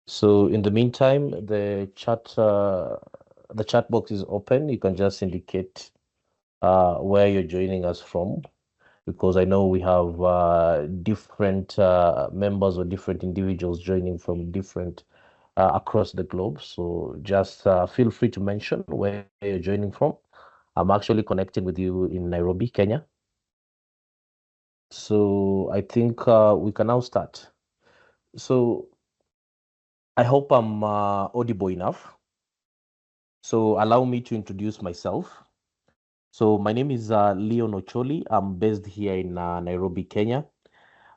So in the meantime, the chat box is open. You can just indicate where you're joining us from, because I know we have different members or different individuals joining from different across the globe. So just feel free to mention where you're joining from. I'm actually connecting with you in Nairobi, Kenya. So I think we can now start. So I hope I'm audible enough. So allow me to introduce myself. So my name is Leon Ocholi. I'm based here in Nairobi, Kenya.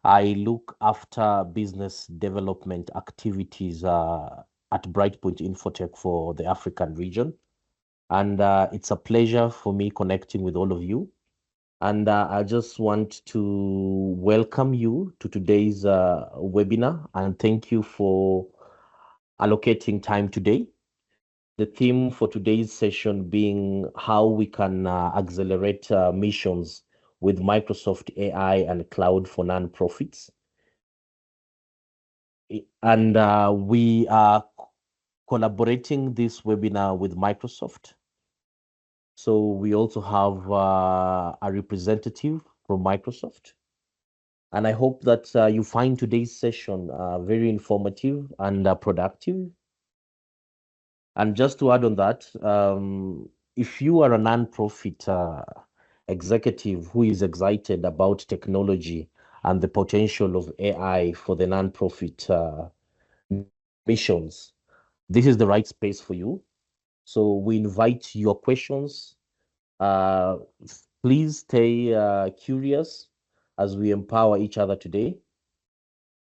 I look after business development activities at Brightpoint Infotech for the African region. And it's a pleasure for me connecting with all of you. And I just want to welcome you to today's webinar and thank you for allocating time today. The theme for today's session being how we can accelerate missions with Microsoft AI and cloud for nonprofits. And we are collaborating this webinar with Microsoft. So we also have a representative from Microsoft. And I hope that you find today's session very informative and productive. And just to add on that, if you are a nonprofit executive who is excited about technology and the potential of AI for the nonprofit missions, this is the right space for you. So we invite your questions. Uh, Please stay curious as we empower each other today.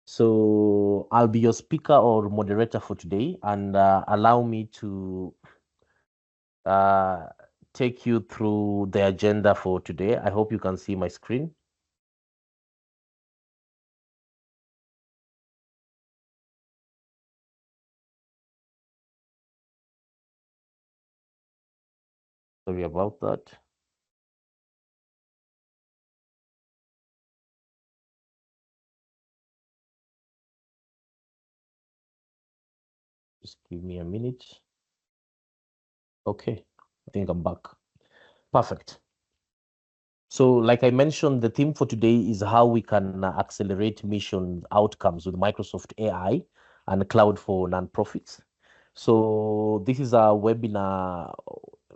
So I'll be your speaker or moderator for today, and allow me to uh, take you through the agenda for today. I hope you can see my screen. Sorry about that. Just give me a minute. Okay, I think I'm back. Perfect. So, like I mentioned, the theme for today is how we can accelerate mission outcomes with Microsoft AI and cloud for nonprofits. So, this is a webinar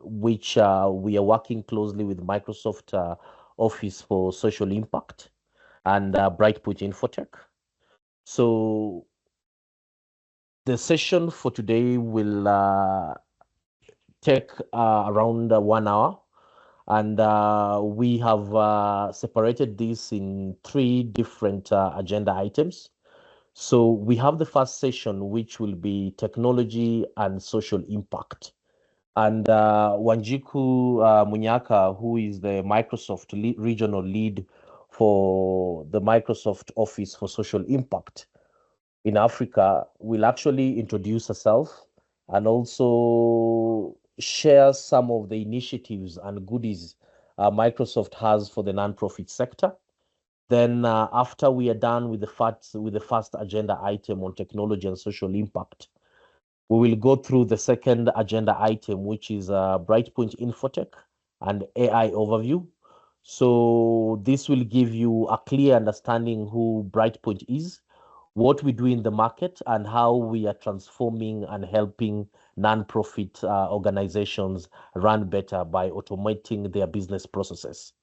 which we are working closely with Microsoft Office for Social Impact and Brightput Infotech. So, the session for today will take around 1 hour. And we have separated this in three different agenda items. So we have the first session, which will be technology and social impact. And Wanjiku Munyaka, who is the Microsoft regional lead for the Microsoft Office for Social Impact in Africa, will actually introduce herself and also share some of the initiatives and goodies Microsoft has for the nonprofit sector. Then, after we are done with the first agenda item on technology and social impact, we will go through the second agenda item, which is Brightpoint Infotech and AI overview. So this will give you a clear understanding who Brightpoint is, what we do in the market, and how we are transforming and helping nonprofit organizations run better by automating their business processes.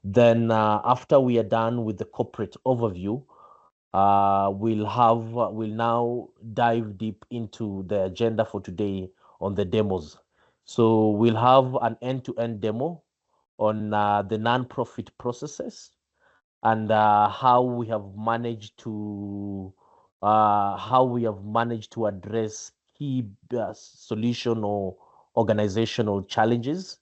Then, after we are done with the corporate overview, we'll now dive deep into the agenda for today on the demos. So we'll have an end-to-end demo on the nonprofit processes and how we have managed to address key solution or organizational challenges.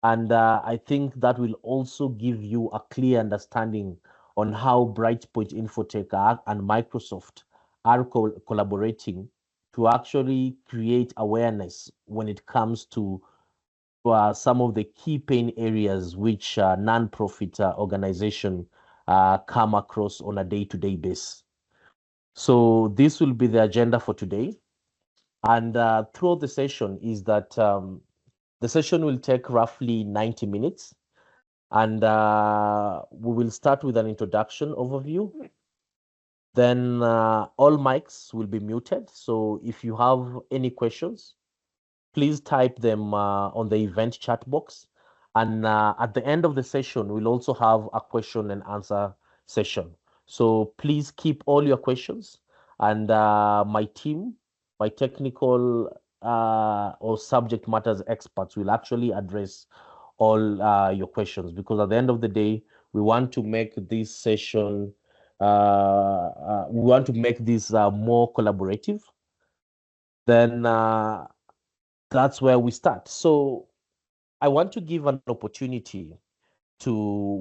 And I think that will also give you a clear understanding on how Brightpoint Infotech and Microsoft are collaborating to actually create awareness when it comes to some of the key pain areas which non-profit organization come across on a day-to-day basis. So this will be the agenda for today. And throughout the session is that the session will take roughly 90 minutes. And we will start with an introduction overview. Then all mics will be muted. So if you have any questions, please type them on the event chat box. And at the end of the session, we'll also have a question and answer session. So please keep all your questions. And my team, my technical or subject matters experts will actually address all your questions, because at the end of the day, we want to make this session, more collaborative. Then that's where we start. So I want to give an opportunity to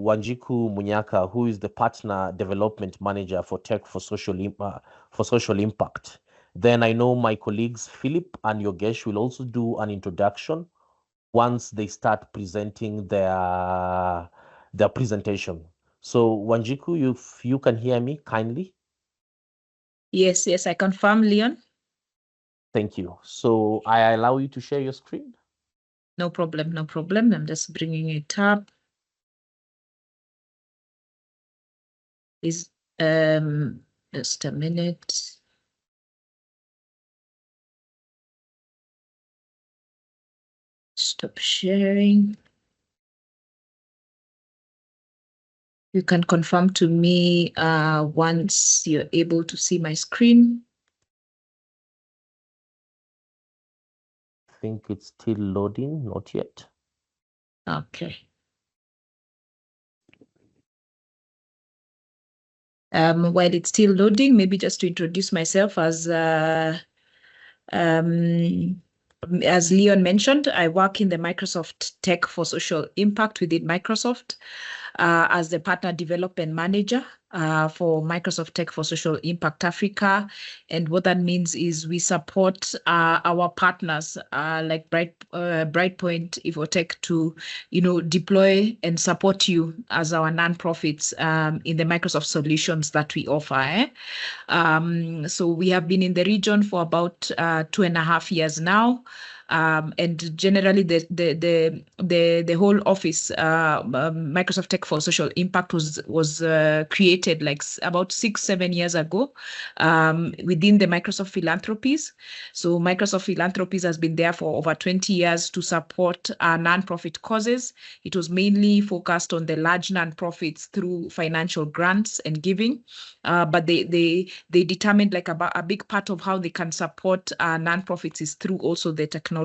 Wanjiku Munyaka, who is the Partner Development Manager for Tech for Social Impact. Then I know my colleagues Philip and Yogesh will also do an introduction once they start presenting their presentation. So Wanjiku, if you can hear me kindly. Yes, I confirm, Leon. Thank you. So I allow you to share your screen. No problem. I'm just bringing it up. Is just a minute. Stop sharing. You can confirm to me once you're able to see my screen. I think it's still loading, not yet. Okay. While it's still loading, maybe just to introduce myself as Leon mentioned, I work in the Microsoft Tech for Social Impact within Microsoft as the Partner Development Manager for Microsoft Tech for Social Impact Africa. And what that means is we support our partners like Brightpoint, Evotech to, deploy and support you as our nonprofits in the Microsoft solutions that we offer. So we have been in the region for about 2.5 years now. And generally, the whole office, Microsoft Tech for Social Impact, was created like about 6-7 years ago within the Microsoft Philanthropies. So Microsoft Philanthropies has been there for over 20 years to support nonprofit causes. It was mainly focused on the large nonprofits through financial grants and giving, but they determined like a big part of how they can support nonprofits is through also the technology.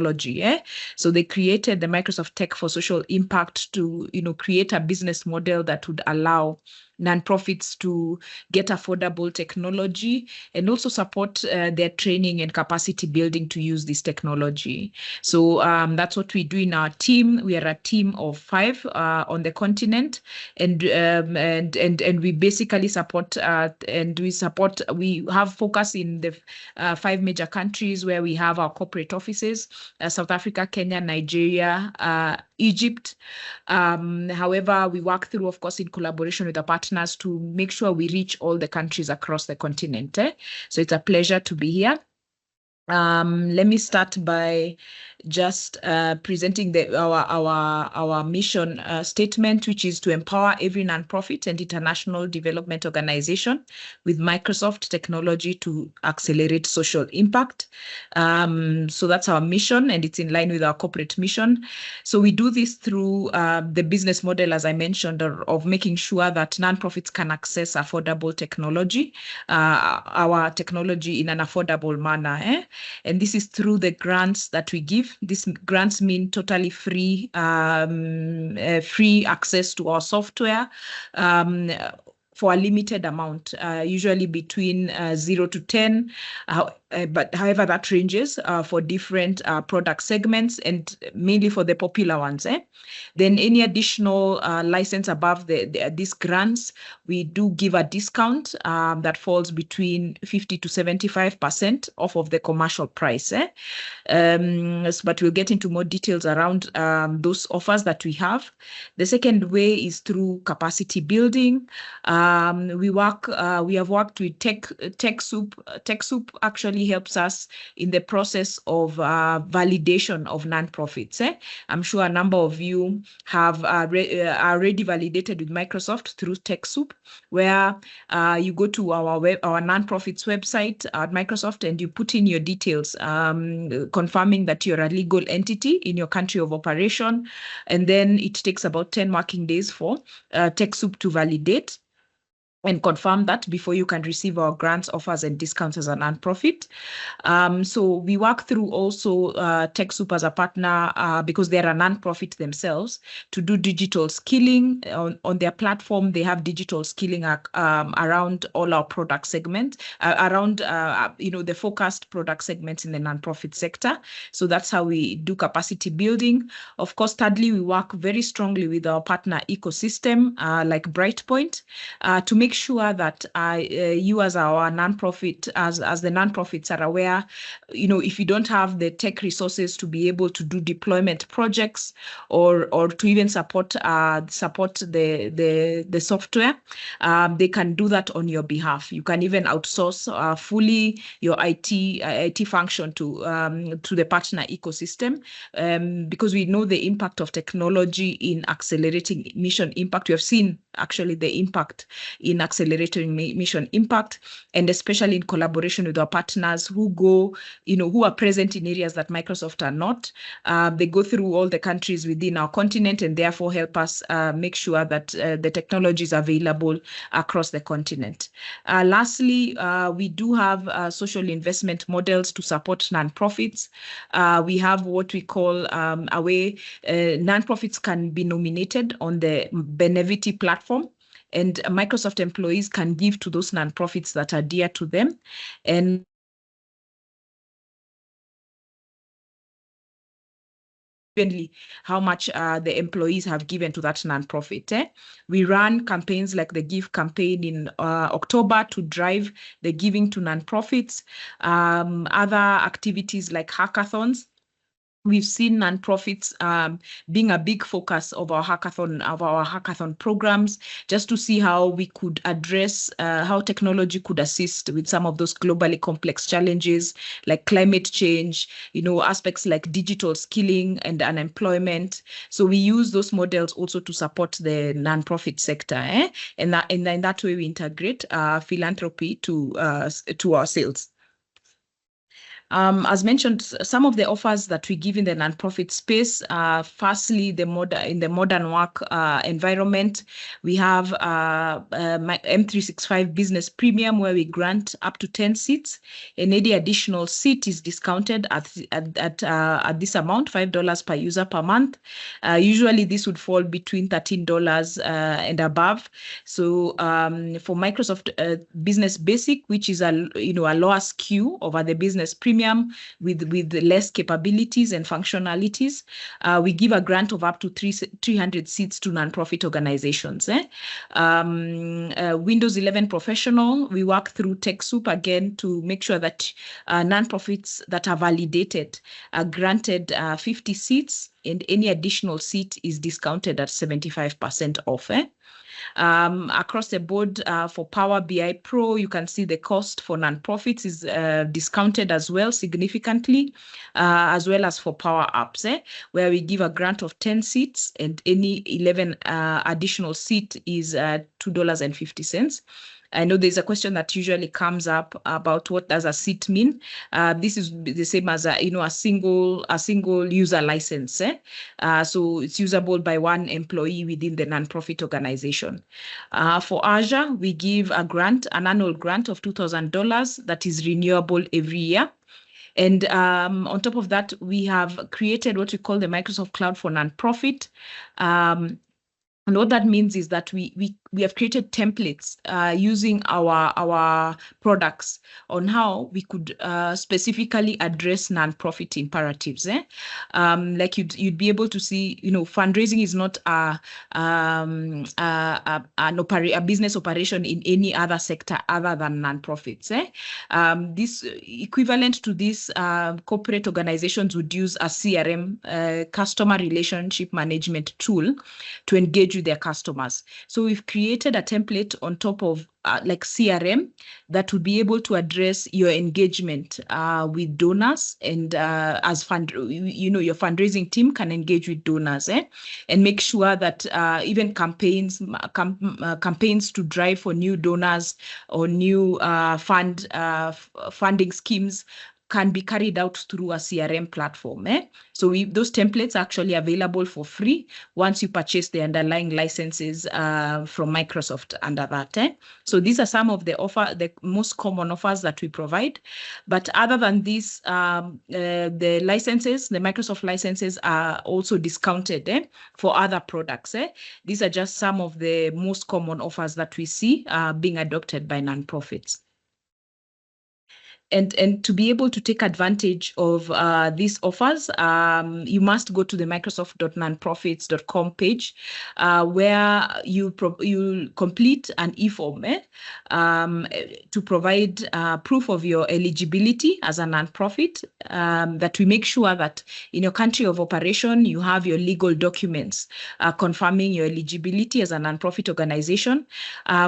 So they created the Microsoft Tech for Social Impact to create a business model that would allow nonprofits to get affordable technology and also support their training and capacity building to use this technology. So that's what we do in our team. We are a team of 5 on the continent, and we basically support we have focus in the 5 major countries where we have our corporate offices: South Africa, Kenya, Nigeria, Egypt. However, we work through, of course, in collaboration with our partners to make sure we reach all the countries across the continent. So it's a pleasure to be here. Let me start by just presenting our mission statement, which is to empower every nonprofit and international development organization with Microsoft technology to accelerate social impact. So that's our mission, and it's in line with our corporate mission. So we do this through the business model, as I mentioned, of making sure that nonprofits can access affordable technology, our technology in an affordable manner. And this is through the grants that we give. These grants mean totally free access to our software for a limited amount, usually between 0 to 10. but however, that ranges for different product segments and mainly for the popular ones. Then any additional license above these grants, we do give a discount that falls between 50 to 75% off of the commercial price. But we'll get into more details around those offers that we have. The second way is through capacity building. We have worked with TechSoup. TechSoup actually helps us in the process of validation of nonprofits. I'm sure a number of you have already validated with Microsoft through TechSoup, where you go to our nonprofits website at Microsoft and you put in your details, confirming that you're a legal entity in your country of operation. And then it takes about 10 working days for TechSoup to validate and confirm that before you can receive our grants, offers, and discounts as a nonprofit. So we work through also TechSoup as a partner because they're a nonprofit themselves to do digital skilling on their platform. They have digital skilling around all our product segments, around the focused product segments in the nonprofit sector. So that's how we do capacity building. Of course, thirdly, we work very strongly with our partner ecosystem like Brightpoint to make sure that you as our nonprofit, as the nonprofits are aware, if you don't have the tech resources to be able to do deployment projects or to even support the software, they can do that on your behalf. You can even outsource fully your IT function to the partner ecosystem because we know the impact of technology in accelerating mission impact. We have seen actually the impact in accelerating mission impact, and especially in collaboration with our partners who are present in areas that Microsoft are not. They go through all the countries within our continent and therefore help us make sure that the technology is available across the continent. Lastly, we do have social investment models to support nonprofits. We have what we call a way nonprofits can be nominated on the Benevity platform, and Microsoft employees can give to those nonprofits that are dear to them. And how much the employees have given to that nonprofit. We run campaigns like the Give campaign in October to drive the giving to nonprofits. Other activities like hackathons. We've seen nonprofits being a big focus of our hackathon programs, just to see how we could address how technology could assist with some of those globally complex challenges like climate change, aspects like digital skilling and unemployment. So we use those models also to support the nonprofit sector, and in that way we integrate philanthropy to our sales. As mentioned, some of the offers that we give in the nonprofit space, firstly, in the modern work environment, we have M365 Business Premium, where we grant up to 10 seats, and any additional seat is discounted at this amount, $5 per user per month. Usually, this would fall between $13 and above. So for Microsoft Business Basic, which is a lower SKU over the Business Premium, with less capabilities and functionalities, we give a grant of up to 300 seats to nonprofit organizations. Windows 11 Professional, we work through TechSoup again to make sure that nonprofits that are validated are granted 50 seats, and any additional seat is discounted at 75% off. Across the board for Power BI Pro, you can see the cost for nonprofits is discounted as well significantly, as well as for Power Apps, where we give a grant of 10 seats and any 11 additional seat is $2.50. I know there's a question that usually comes up about what does a seat mean. This is the same as a single user license. So it's usable by one employee within the nonprofit organization. For Azure, we give an annual grant of $2,000 that is renewable every year. And on top of that, we have created what we call the Microsoft Cloud for Nonprofit. And what that means is that we have created templates using our products on how we could specifically address non-profit imperatives. Like you'd be able to see, fundraising is not a business operation in any other sector other than non-profits. This equivalent to this, corporate organizations would use a CRM, customer relationship management tool, to engage with their customers. So we've created a template on top of like CRM that would be able to address your engagement with donors, and as your fundraising team can engage with donors, and make sure that even campaigns to drive for new donors or new funding schemes can be carried out through a CRM platform. So those templates are actually available for free once you purchase the underlying licenses from Microsoft under that. So these are some of the most common offers that we provide. But other than this, the Microsoft licenses are also discounted for other products. These are just some of the most common offers that we see being adopted by nonprofits. And to be able to take advantage of these offers, you must go to the Microsoft.nonprofits.com page, where you complete an e-form to provide proof of your eligibility as a nonprofit, that we make sure that in your country of operation, you have your legal documents confirming your eligibility as a nonprofit organization.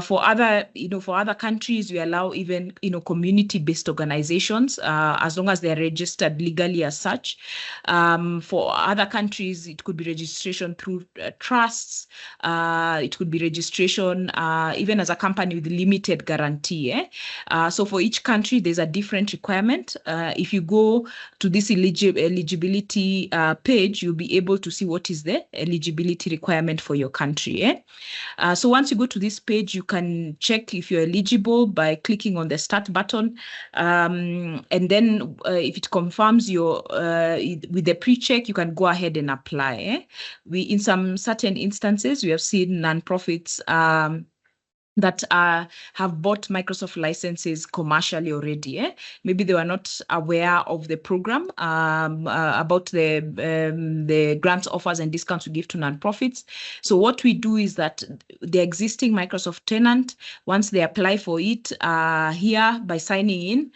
For other countries, we allow even community-based organizations, as long as they are registered legally as such. For other countries, it could be registration through trusts. It could be registration even as a company with limited guarantee. So for each country, there's a different requirement. If you go to this eligibility page, you'll be able to see what is the eligibility requirement for your country. So once you go to this page, you can check if you're eligible by clicking on the Start button. And then if it confirms with the pre-check, you can go ahead and apply. In some certain instances, we have seen nonprofits that have bought Microsoft licenses commercially already. Maybe they were not aware of the program, about the grants, offers, and discounts we give to nonprofits. So what we do is that the existing Microsoft tenant, once they apply for it here by signing in,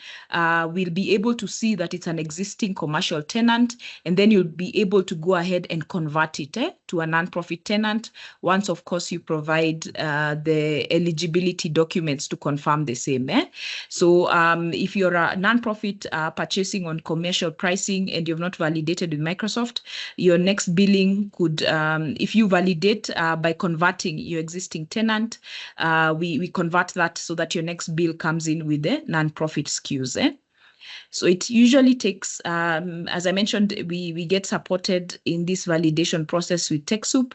we'll be able to see that it's an existing commercial tenant, and then you'll be able to go ahead and convert it to a nonprofit tenant once, of course, you provide the eligibility documents to confirm the same. So if you're a nonprofit purchasing on commercial pricing and you've not validated with Microsoft, your next billing could, if you validate by converting your existing tenant, we convert that so that your next bill comes in with the nonprofit SKUs. So it usually takes, as I mentioned, we get supported in this validation process with TechSoup.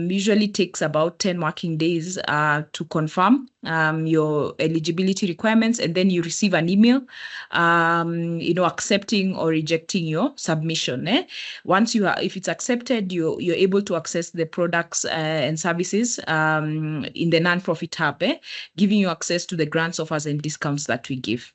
Usually takes about 10 working days to confirm your eligibility requirements, and then you receive an email, accepting or rejecting your submission. Once if it's accepted, you're able to access the products and services in the nonprofit hub, giving you access to the grants, offers, and discounts that we give.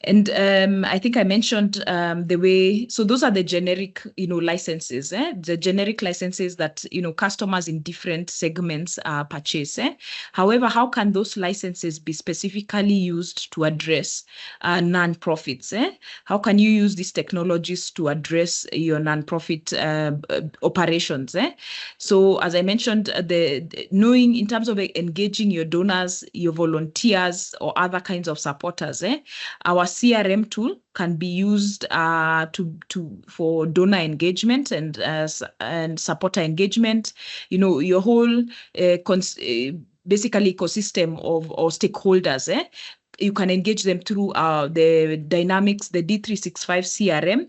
And I think I mentioned the way, so those are the generic, licenses, the generic licenses that, customers in different segments purchase. However, how can those licenses be specifically used to address nonprofits? How can you use these technologies to address your nonprofit operations? So as I mentioned, knowing in terms of engaging your donors, your volunteers, or other kinds of supporters, our CRM tool can be used for donor engagement and supporter engagement. Your whole basically ecosystem of stakeholders. You can engage them through the Dynamics, the D365 CRM,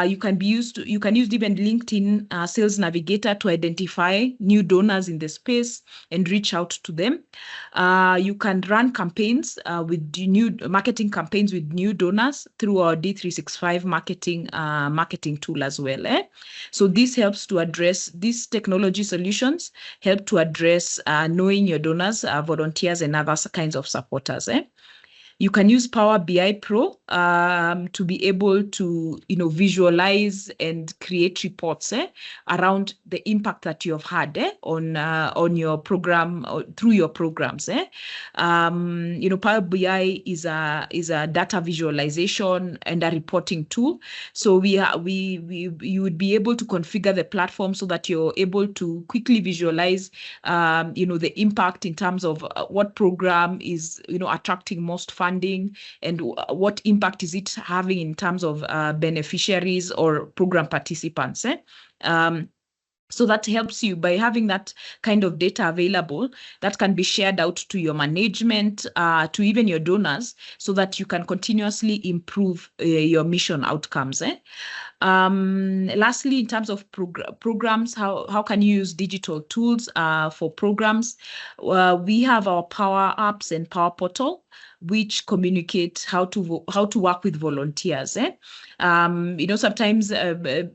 You can use even LinkedIn Sales Navigator to identify new donors in the space and reach out to them. You can run campaigns with new marketing campaigns with new donors through our D365 marketing tool as well. So this helps to address these technology solutions, help to address knowing your donors, volunteers, and other kinds of supporters. You can use Power BI Pro to be able to, visualize and create reports around the impact that you have had on your program or through your programs. Power BI is a data visualization and a reporting tool. So you would be able to configure the platform so that you're able to quickly visualize, the impact in terms of what program is, attracting most funding, and what impact is it having in terms of beneficiaries or program participants. So that helps you by having that kind of data available that can be shared out to your management, to even your donors, so that you can continuously improve your mission outcomes. Lastly, in terms of programs, how can you use digital tools for programs? We have our Power Apps and Power Portal, which communicate how to work with volunteers. Sometimes a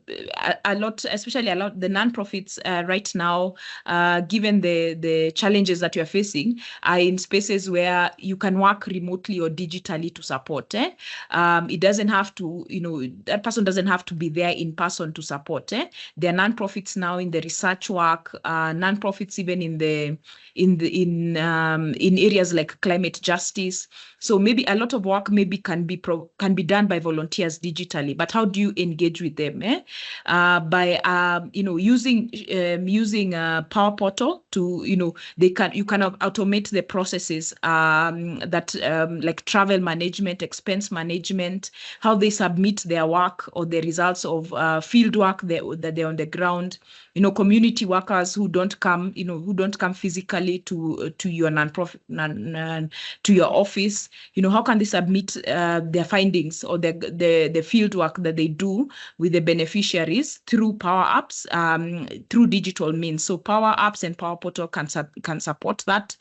lot, especially the nonprofits right now, given the challenges that you're facing, are in spaces where you can work remotely or digitally to support. It doesn't have to, that person doesn't have to be there in person to support. There are nonprofits now in the research work, nonprofits even in areas like climate justice. So maybe a lot of work can be done by volunteers digitally, but how do you engage with them? By using Power Portal to you can automate the processes that like travel management, expense management, how they submit their work or the results of field work that they're on the ground. Community workers who don't come physically to your nonprofit, to your office, how can they submit their findings or the field work that they do with the beneficiaries through Power Apps, through digital means. So Power Apps and Power Portal can support that.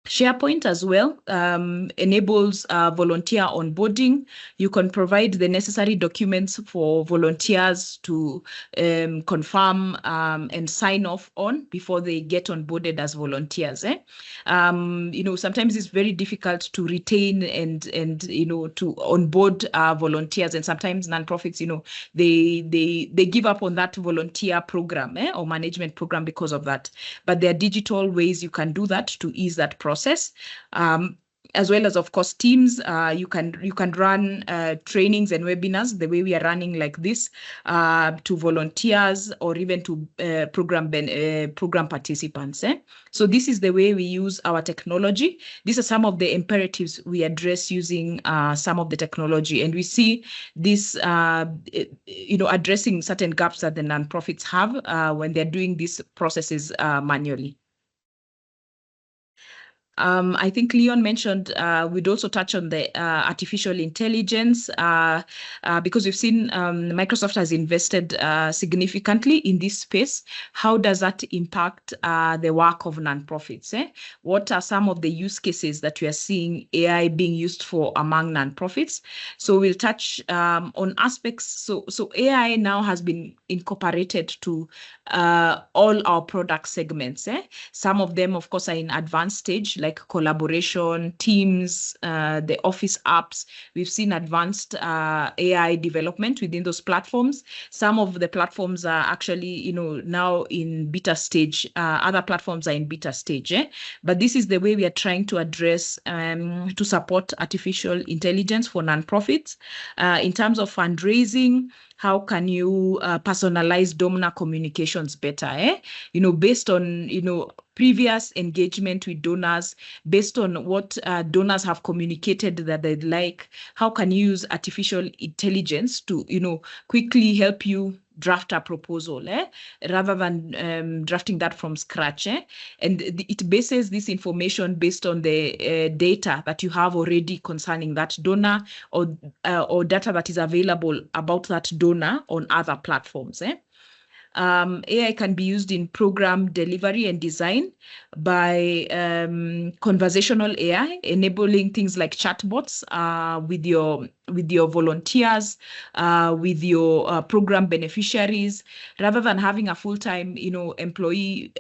SharePoint as well enables volunteer onboarding. You can provide the necessary documents for volunteers to confirm and sign off on before they get onboarded as volunteers. Sometimes it's very difficult to retain and to onboard volunteers, and sometimes nonprofits, they give up on that volunteer program or management program because of that. But there are digital ways you can do that to ease that process. As well as, of course, teams. You can run trainings and webinars the way we are running like this to volunteers or even to program participants. So this is the way we use our technology. These are some of the imperatives we address using some of the technology, and we see this addressing certain gaps that the nonprofits have when they're doing these processes manually. I think Leon mentioned we'd also touch on the artificial intelligence because we've seen Microsoft has invested significantly in this space. How does that impact the work of nonprofits? What are some of the use cases that we are seeing AI being used for among nonprofits? So we'll touch on aspects. So AI now has been incorporated to all our product segments. Some of them, of course, are in advanced stage, like collaboration, Teams, the Office apps. We've seen advanced AI development within those platforms. Some of the platforms are actually, now in beta stage. Other platforms are in beta stage. But this is the way we are trying to address to support artificial intelligence for nonprofits. In terms of fundraising, how can you personalize donor communications better? Based on, previous engagement with donors, based on what donors have communicated that they'd like, how can you use artificial intelligence to, quickly help you draft a proposal, rather than drafting that from scratch. And it bases this information based on the data that you have already concerning that donor, or data that is available about that donor on other platforms. AI can be used in program delivery and design by conversational AI, enabling things like chatbots with your volunteers, with your program beneficiaries, rather than having a full-time employee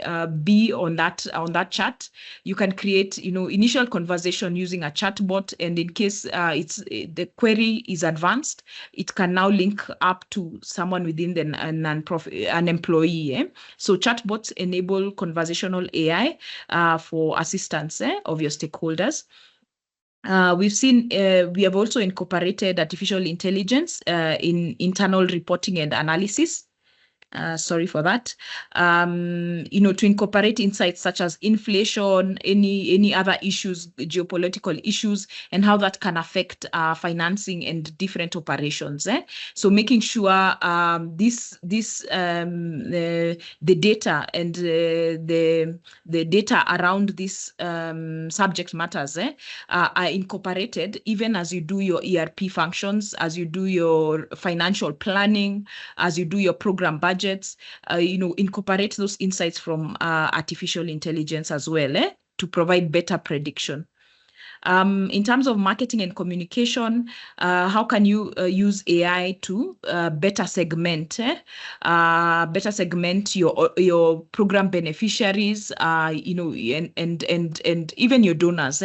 be on that chat. You can create initial conversation using a chatbot, and in case the query is advanced, it can now link up to someone within the non-profit, an employee. So chatbots enable conversational AI for assistance of your stakeholders. We have also incorporated artificial intelligence in internal reporting and analysis. Sorry for that. To incorporate insights such as inflation, any other issues, geopolitical issues, and how that can affect financing and different operations. So making sure the data and the data around this subject matters are incorporated even as you do your ERP functions, as you do your financial planning, as you do your program budgets, incorporate those insights from artificial intelligence as well to provide better prediction. In terms of marketing and communication, how can you use AI to better segment your program beneficiaries, and even your donors,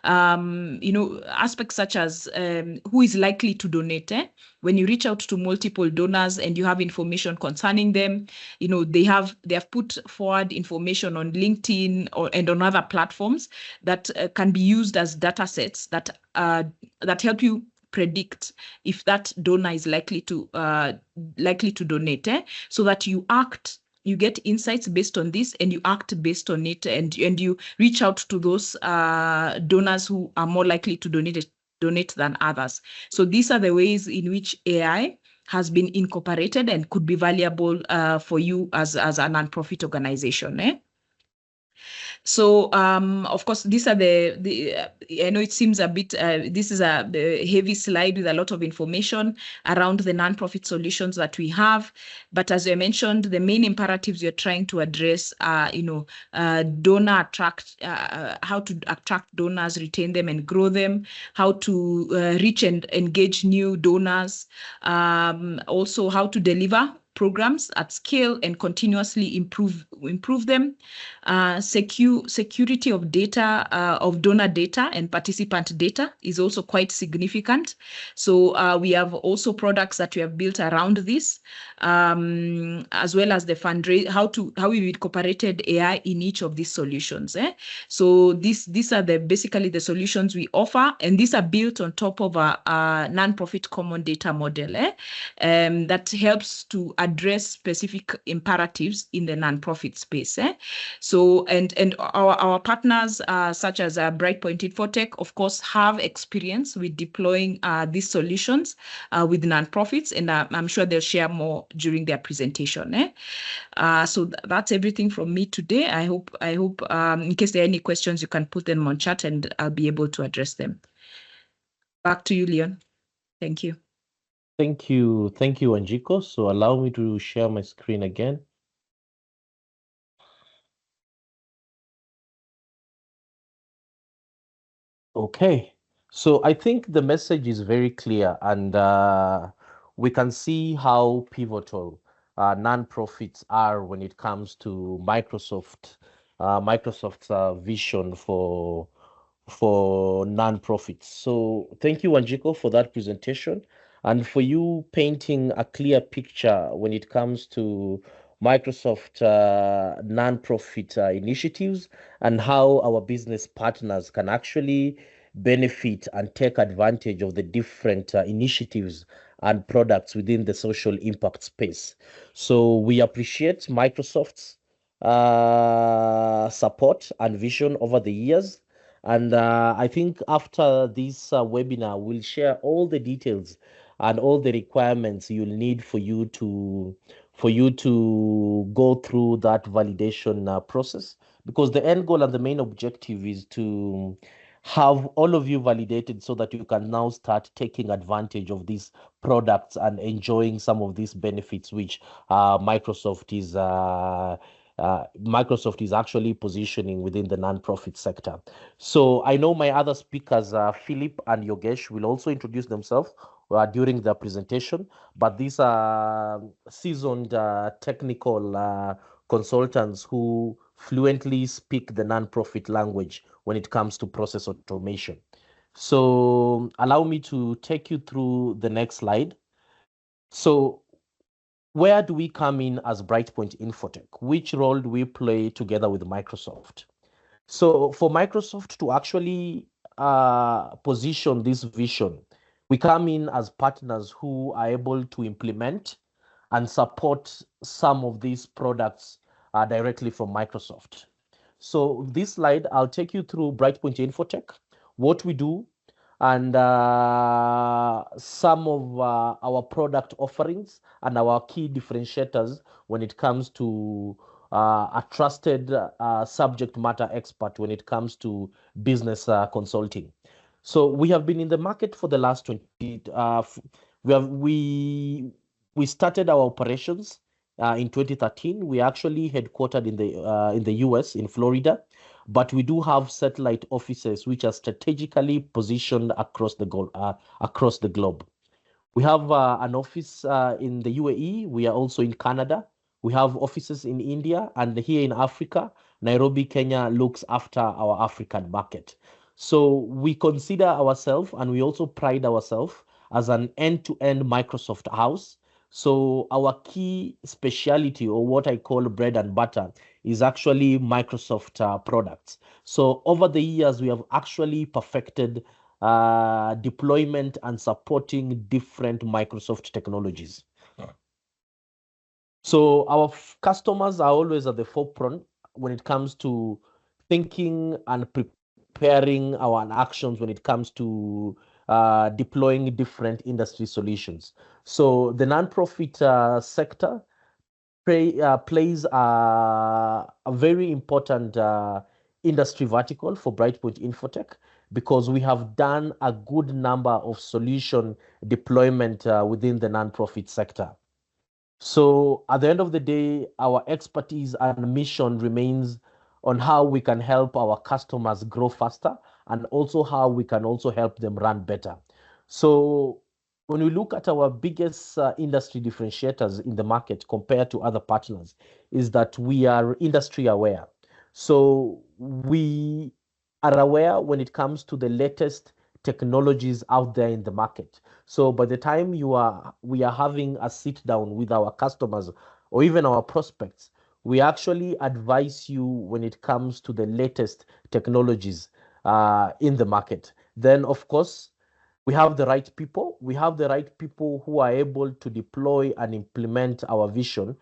aspects such as who is likely to donate. When you reach out to multiple donors and you have information concerning them, they have put forward information on LinkedIn and on other platforms that can be used as data sets that help you predict if that donor is likely to donate, so that you get insights based on this and you act based on it, and you reach out to those donors who are more likely to donate than others. So these are the ways in which AI has been incorporated and could be valuable for you as a nonprofit organization. So, of course, these are I know it seems a bit, this is a heavy slide with a lot of information around the nonprofit solutions that we have. But as I mentioned, the main imperatives you're trying to address are, how to attract donors, retain them and grow them, how to reach and engage new donors, also how to deliver programs at scale and continuously improve them. Security of data, of donor data and participant data is also quite significant. So we have also products that we have built around this, as well as the fundraising, how we incorporated AI in each of these solutions. So these are basically the solutions we offer, and these are built on top of a nonprofit common data model that helps to address specific imperatives in the nonprofit space. So and our partners such as Brightpoint Infotech, of course, have experience with deploying these solutions with nonprofits, and I'm sure they'll share more during their presentation. So that's everything from me today. I hope in case there are any questions, you can put them on chat and I'll be able to address them. Back to you, Leon. Thank you. Thank you, Wanjiko. So allow me to share my screen again. Okay, so I think the message is very clear, and we can see how pivotal nonprofits are when it comes to Microsoft's vision for nonprofits. So thank you, Wanjiko, for that presentation and for you painting a clear picture when it comes to Microsoft nonprofit initiatives and how our business partners can actually benefit and take advantage of the different initiatives and products within the social impact space. So we appreciate Microsoft's support and vision over the years. And I think after this webinar, we'll share all the details and all the requirements you'll need for you to go through that validation process, because the end goal and the main objective is to have all of you validated so that you can now start taking advantage of these products and enjoying some of these benefits which Microsoft is actually positioning within the nonprofit sector. So I know my other speakers, Philip and Yogesh, will also introduce themselves during their presentation, but these are seasoned technical consultants who fluently speak the nonprofit language when it comes to process automation. So allow me to take you through the next slide. So where do we come in as Brightpoint Infotech? Which role do we play together with Microsoft? So for Microsoft to actually position this vision, we come in as partners who are able to implement and support some of these products directly from Microsoft. So this slide, I'll take you through Brightpoint Infotech, what we do, and some of our product offerings and our key differentiators when it comes to a trusted subject matter expert when it comes to business consulting. So we have been in the market for the last 20. We started our operations in 2013. We actually headquartered in the US in Florida, but we do have satellite offices which are strategically positioned across the globe. We have an office in the UAE. We are also in Canada. We have offices in India, and here in Africa, Nairobi, Kenya looks after our African market. So we consider ourselves, and we also pride ourselves as an end-to-end Microsoft house. So our key specialty, or what I call bread and butter, is actually Microsoft products. So over the years, we have actually perfected deployment and supporting different Microsoft technologies. So our customers are always at the forefront when it comes to thinking and preparing our actions when it comes to deploying different industry solutions. So the nonprofit sector plays a very important industry vertical for Brightpoint Infotech, because we have done a good number of solution deployment within the nonprofit sector. So at the end of the day, our expertise and mission remains on how we can help our customers grow faster, and also how we can also help them run better. So when we look at our biggest industry differentiators in the market compared to other partners, is that we are industry aware. So we are aware when it comes to the latest technologies out there in the market. So by the time we are having a sit down with our customers or even our prospects, we actually advise you when it comes to the latest technologies in the market. Then, of course, we have the right people. We have the right people who are able to deploy and implement our vision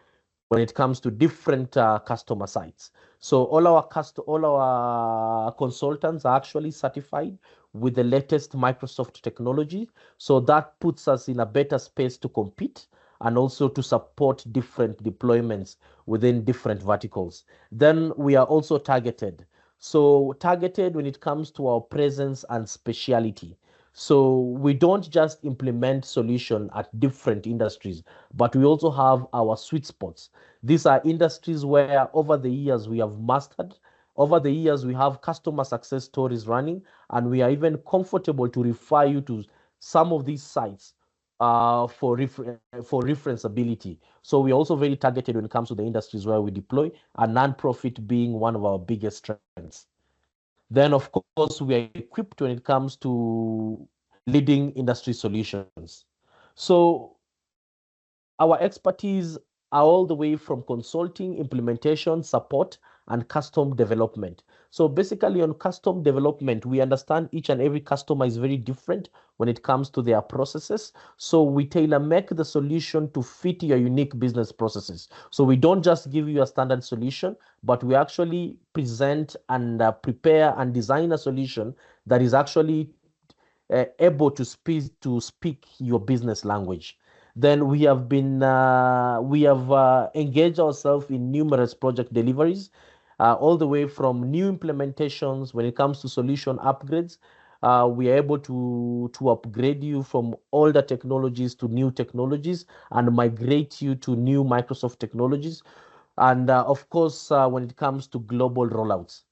when it comes to different customer sites. So all our consultants are actually certified with the latest Microsoft technology. So that puts us in a better space to compete and also to support different deployments within different verticals. Then we are also targeted. So targeted when it comes to our presence and speciality. So we don't just implement solution at different industries, but we also have our sweet spots. These are industries where over the years we have mastered. Over the years, we have customer success stories running, and we are even comfortable to refer you to some of these sites for referenceability. So we are also very targeted when it comes to the industries where we deploy, and nonprofit being one of our biggest strengths. Then, of course, we are equipped when it comes to leading industry solutions. So our expertise are all the way from consulting, implementation, support, and custom development. So basically on custom development, we understand each and every customer is very different when it comes to their processes. So we tailor make the solution to fit your unique business processes. So we don't just give you a standard solution, but we actually present and prepare and design a solution that is actually able to speak your business language. Then we have engaged ourselves in numerous project deliveries, all the way from new implementations when it comes to solution upgrades. We are able to upgrade you from older technologies to new technologies and migrate you to new Microsoft technologies. And of course, when it comes to global rollouts.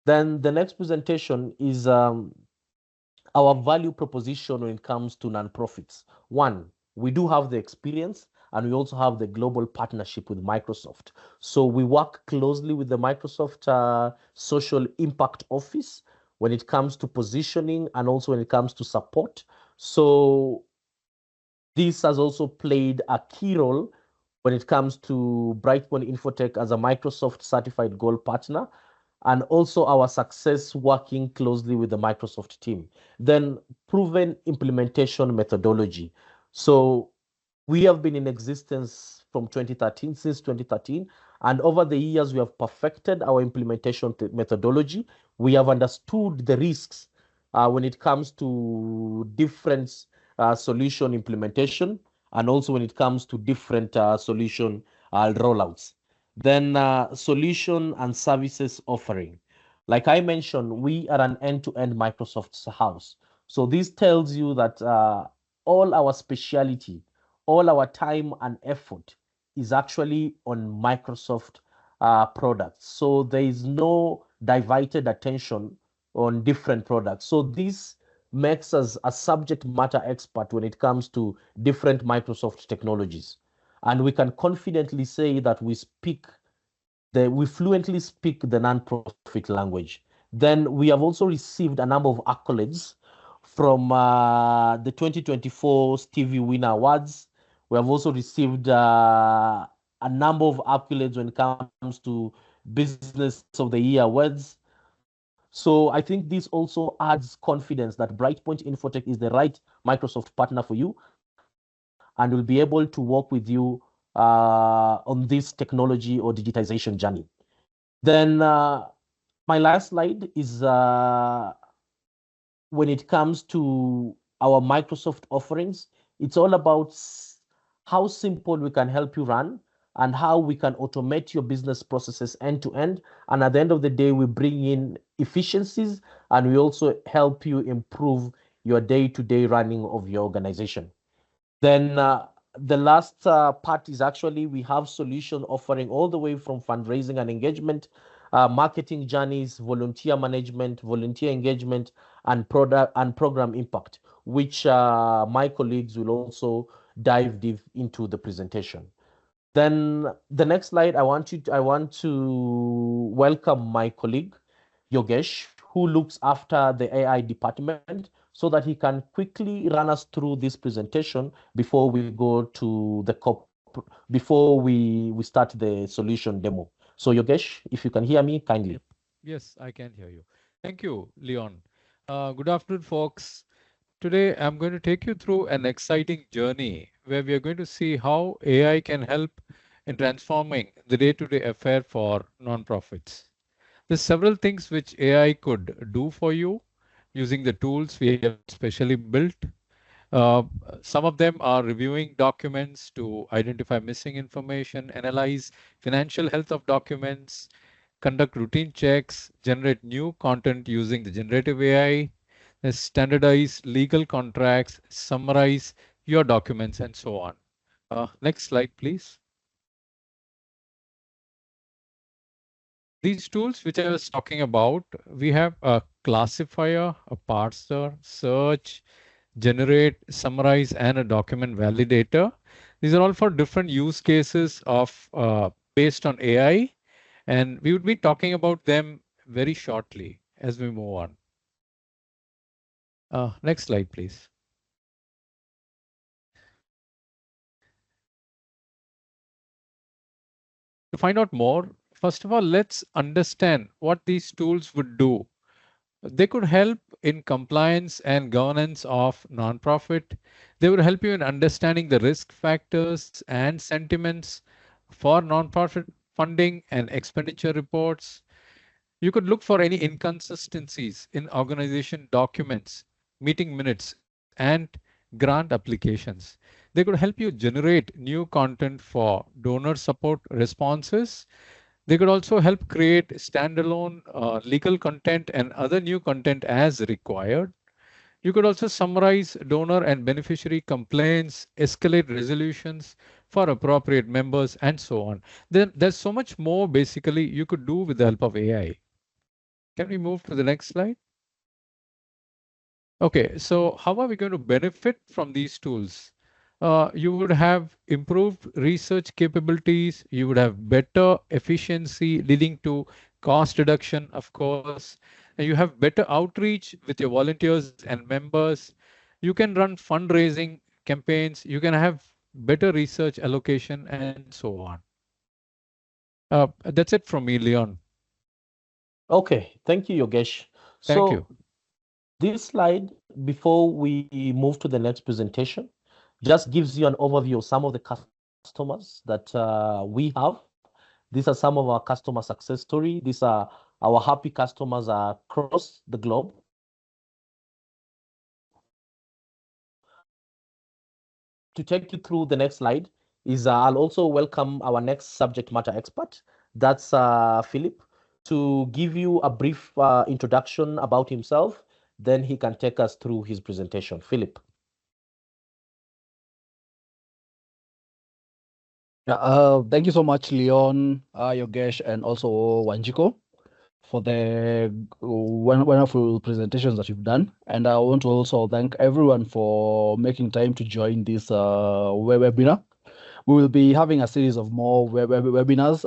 Then the next presentation is our value proposition when it comes to nonprofits. One, we do have the experience and we also have the global partnership with Microsoft. So we work closely with the Microsoft Social Impact Office when it comes to positioning and also when it comes to support. So this has also played a key role when it comes to Brightpoint Infotech as a Microsoft certified gold partner, and also our success working closely with the Microsoft team. Then proven implementation methodology. So we have been in existence from 2013, since 2013, and over the years we have perfected our implementation methodology. We have understood the risks when it comes to different solution implementation, and also when it comes to different solution rollouts. Then solution and services offering. Like I mentioned, we are an end-to-end Microsoft's house. So this tells you that all our speciality, all our time and effort is actually on Microsoft products. So there is no divided attention on different products. So this makes us a subject matter expert when it comes to different Microsoft technologies. And we can confidently say that we fluently speak the non-profit language. Then we have also received a number of accolades from the 2024 Stevie Winner Awards. We have also received a number of accolades when it comes to Business of the Year awards. So I think this also adds confidence that Brightpoint Infotech is the right Microsoft partner for you and will be able to work with you on this technology or digitization journey. Then my last slide is when it comes to our Microsoft offerings, it's all about how simple we can help you run and how we can automate your business processes end to end. And at the end of the day, we bring in efficiencies and we also help you improve your day-to-day running of your organization. Then the last part is actually we have solution offering all the way from fundraising and engagement, marketing journeys, volunteer management, volunteer engagement, and product and program impact, which my colleagues will also dive deep into the presentation. Then the next slide, I want to welcome my colleague Yogesh, who looks after the AI department, so that he can quickly run us through this presentation before we go to before we start the solution demo. So Yogesh, if you can hear me, kindly. Yes, I can hear you. Thank you, Leon. Good afternoon, folks. Today, I'm going to take you through an exciting journey where we are going to see how AI can help in transforming the day-to-day affair for nonprofits. There's several things which AI could do for you using the tools we have specially built. Uh, some of them are reviewing documents to identify missing information, analyze financial health of documents, conduct routine checks, generate new content using the generative AI, standardize legal contracts, summarize your documents, and so on. Next slide, please. These tools which I was talking about, we have a classifier, a parser, search, generate, summarize, and a document validator. These are all for different use cases of based on AI, and we would be talking about them very shortly as we move on. Next slide, please. To find out more, first of all, let's understand what these tools would do. They could help in compliance and governance of nonprofit. They would help you in understanding the risk factors and sentiments for nonprofit funding and expenditure reports. You could look for any inconsistencies in organization documents meeting minutes, and grant applications. They could help you generate new content for donor support responses. They could also help create standalone legal content and other new content as required. You could also summarize donor and beneficiary complaints, escalate resolutions for appropriate members, and so on. Then there's so much more basically you could do with the help of AI. Can we move to the next slide? Okay, so how are we going to benefit from these tools? You would have improved research capabilities, you would have better efficiency leading to cost reduction, of course, and you have better outreach with your volunteers and members. You can run fundraising campaigns, you can have better research allocation, and so on. That's it from me, Leon. Okay, thank you, Yogesh. Thank you. So this slide, before we move to the next presentation, just gives you an overview of some of the customers that we have. These are some of our customer success story. These are our happy customers across the globe. To take you through the next slide is I'll also welcome our next subject matter expert. That's Philip, to give you a brief introduction about himself. Then he can take us through his presentation. Philip. Thank you so much, Leon, Yogesh, and also Wanjiko for the wonderful presentations that you've done. And I want to also thank everyone for making time to join this webinar. We will be having a series of more webinars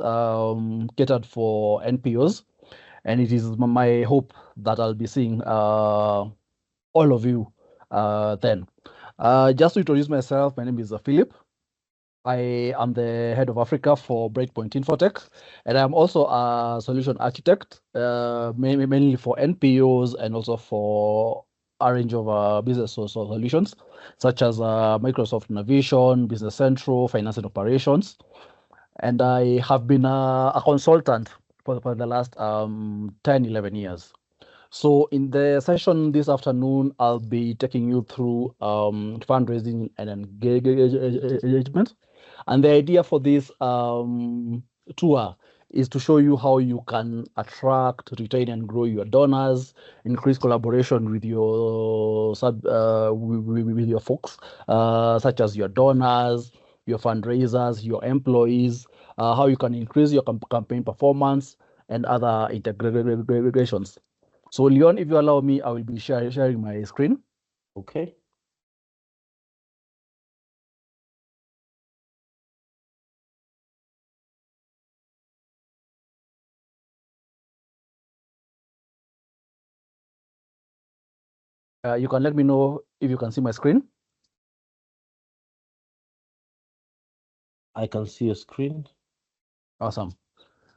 catered for NPOs. And it is my hope that I'll be seeing all of you then. Just to introduce myself, my name is Philip. I am the head of Africa for Breakpoint Infotech, and I'm also a solution architect, mainly for NPOs and also for a range of business solutions, such as Microsoft Navision, Business Central, Finance and Operations. And I have been a consultant for the last 10, 11 years. So in the session this afternoon, I'll be taking you through fundraising and engagement. And the idea for this tour is to show you how you can attract, retain, and grow your donors, increase collaboration with your with your folks, such as your donors, your fundraisers, your employees, how you can increase your campaign performance, and other integrations. So, Leon, if you allow me, I will be sharing my screen. Okay. You can let me know if you can see my screen. I can see a screen. Awesome.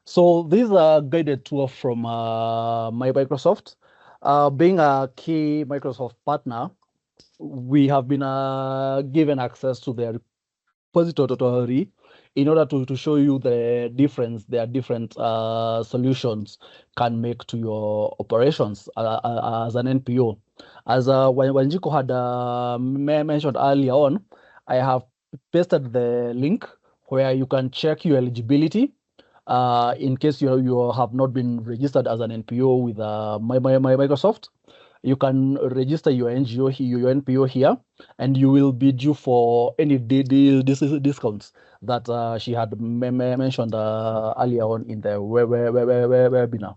So this is a guided tour from Microsoft. Being a key Microsoft partner, we have been given access to their repository in order to show you the difference their different solutions can make to your operations as an NPO. As Wanjiko had mentioned earlier on, I have pasted the link where you can check your eligibility in case you have not been registered as an NPO with Microsoft. You can register your NGO, your NPO here, and you will be due for any discounts that she had mentioned earlier on in the webinar.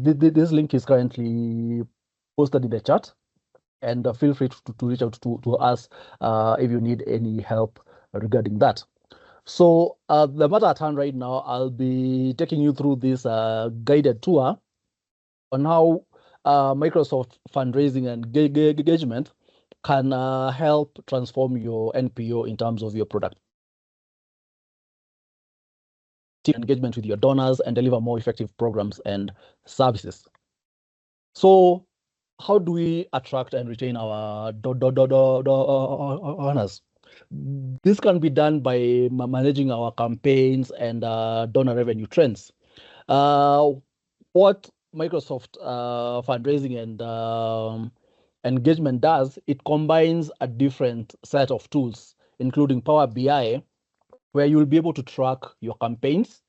This link is currently posted in the chat, and feel free to reach out to us if you need any help regarding that. So the matter at hand right now, I'll be taking you through this guided tour on how Microsoft fundraising and engagement can help transform your NPO in terms of your product engagement with your donors and deliver more effective programs and services. So how do we attract and retain our donors? This can be done by managing our campaigns and donor revenue trends. What Microsoft fundraising and engagement does, it combines a different set of tools, including Power BI, where you'll be able to track your campaigns,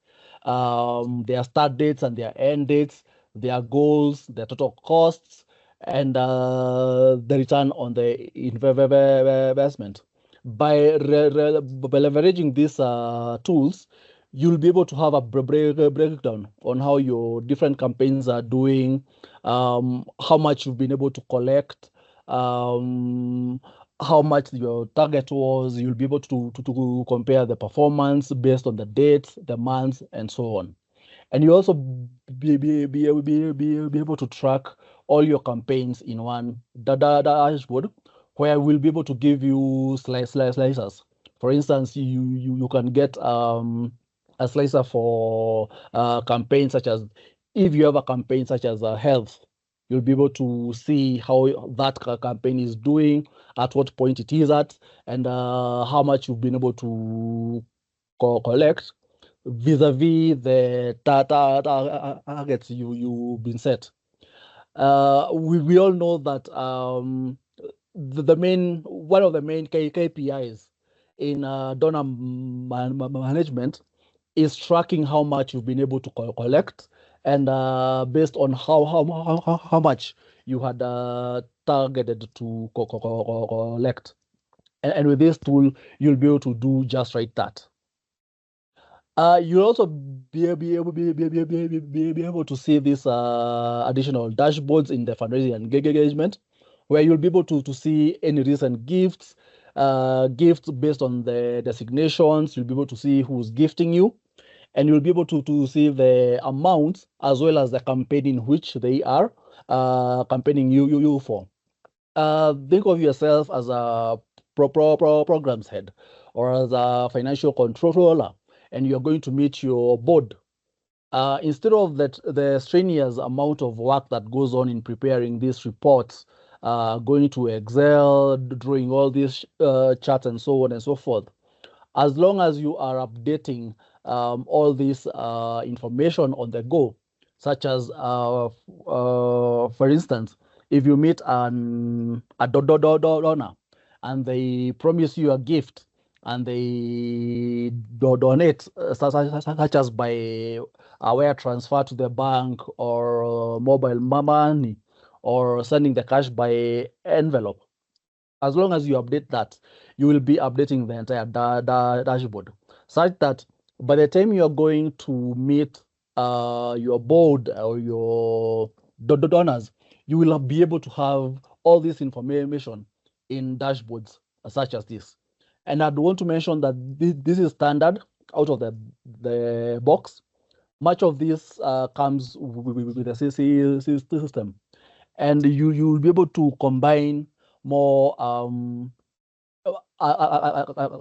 their start dates and their end dates, their goals, their total costs, and the return on the investment. By leveraging these tools, you'll be able to have a breakdown on how your different campaigns are doing, how much you've been able to collect, um, how much your target was. You'll be able to compare the performance based on the dates, the months, and so on. And you also be able to track all your campaigns in one dashboard, where we'll be able to give you slices. For instance, you can get a slicer for campaigns such as, if you have a campaign such as health, you'll be able to see how that campaign is doing, at what point it is at, and how much you've been able to collect vis-a-vis the targets you've been set. We all know that one of the main KPIs in donor management is tracking how much you've been able to collect, and based on how much you had targeted to collect. And with this tool, you'll be able to do just right that. You'll also be able to see these additional dashboards in the fundraising and engagement, where you'll be able to see any recent gifts, gifts based on the designations. You'll be able to see who's gifting you, and you'll be able to see the amounts as well as the campaign in which they are campaigning you for. Think of yourself as a programs head or as a financial controller, and you're going to meet your board. Instead of the strenuous amount of work that goes on in preparing these reports, going to Excel, drawing all these charts and so on and so forth, as long as you are updating all this information on the go, such as, for instance, if you meet a donor and they promise you a gift and they donate, such as by wire transfer to the bank or mobile money, or sending the cash by envelope, as long as you update that, you will be updating the entire dashboard, such that by the time you are going to meet your board or your donors, you will be able to have all this information in dashboards such as this. And I'd want to mention that this is standard out of the box. Much of this comes with the CC system, and you'll be able to combine more a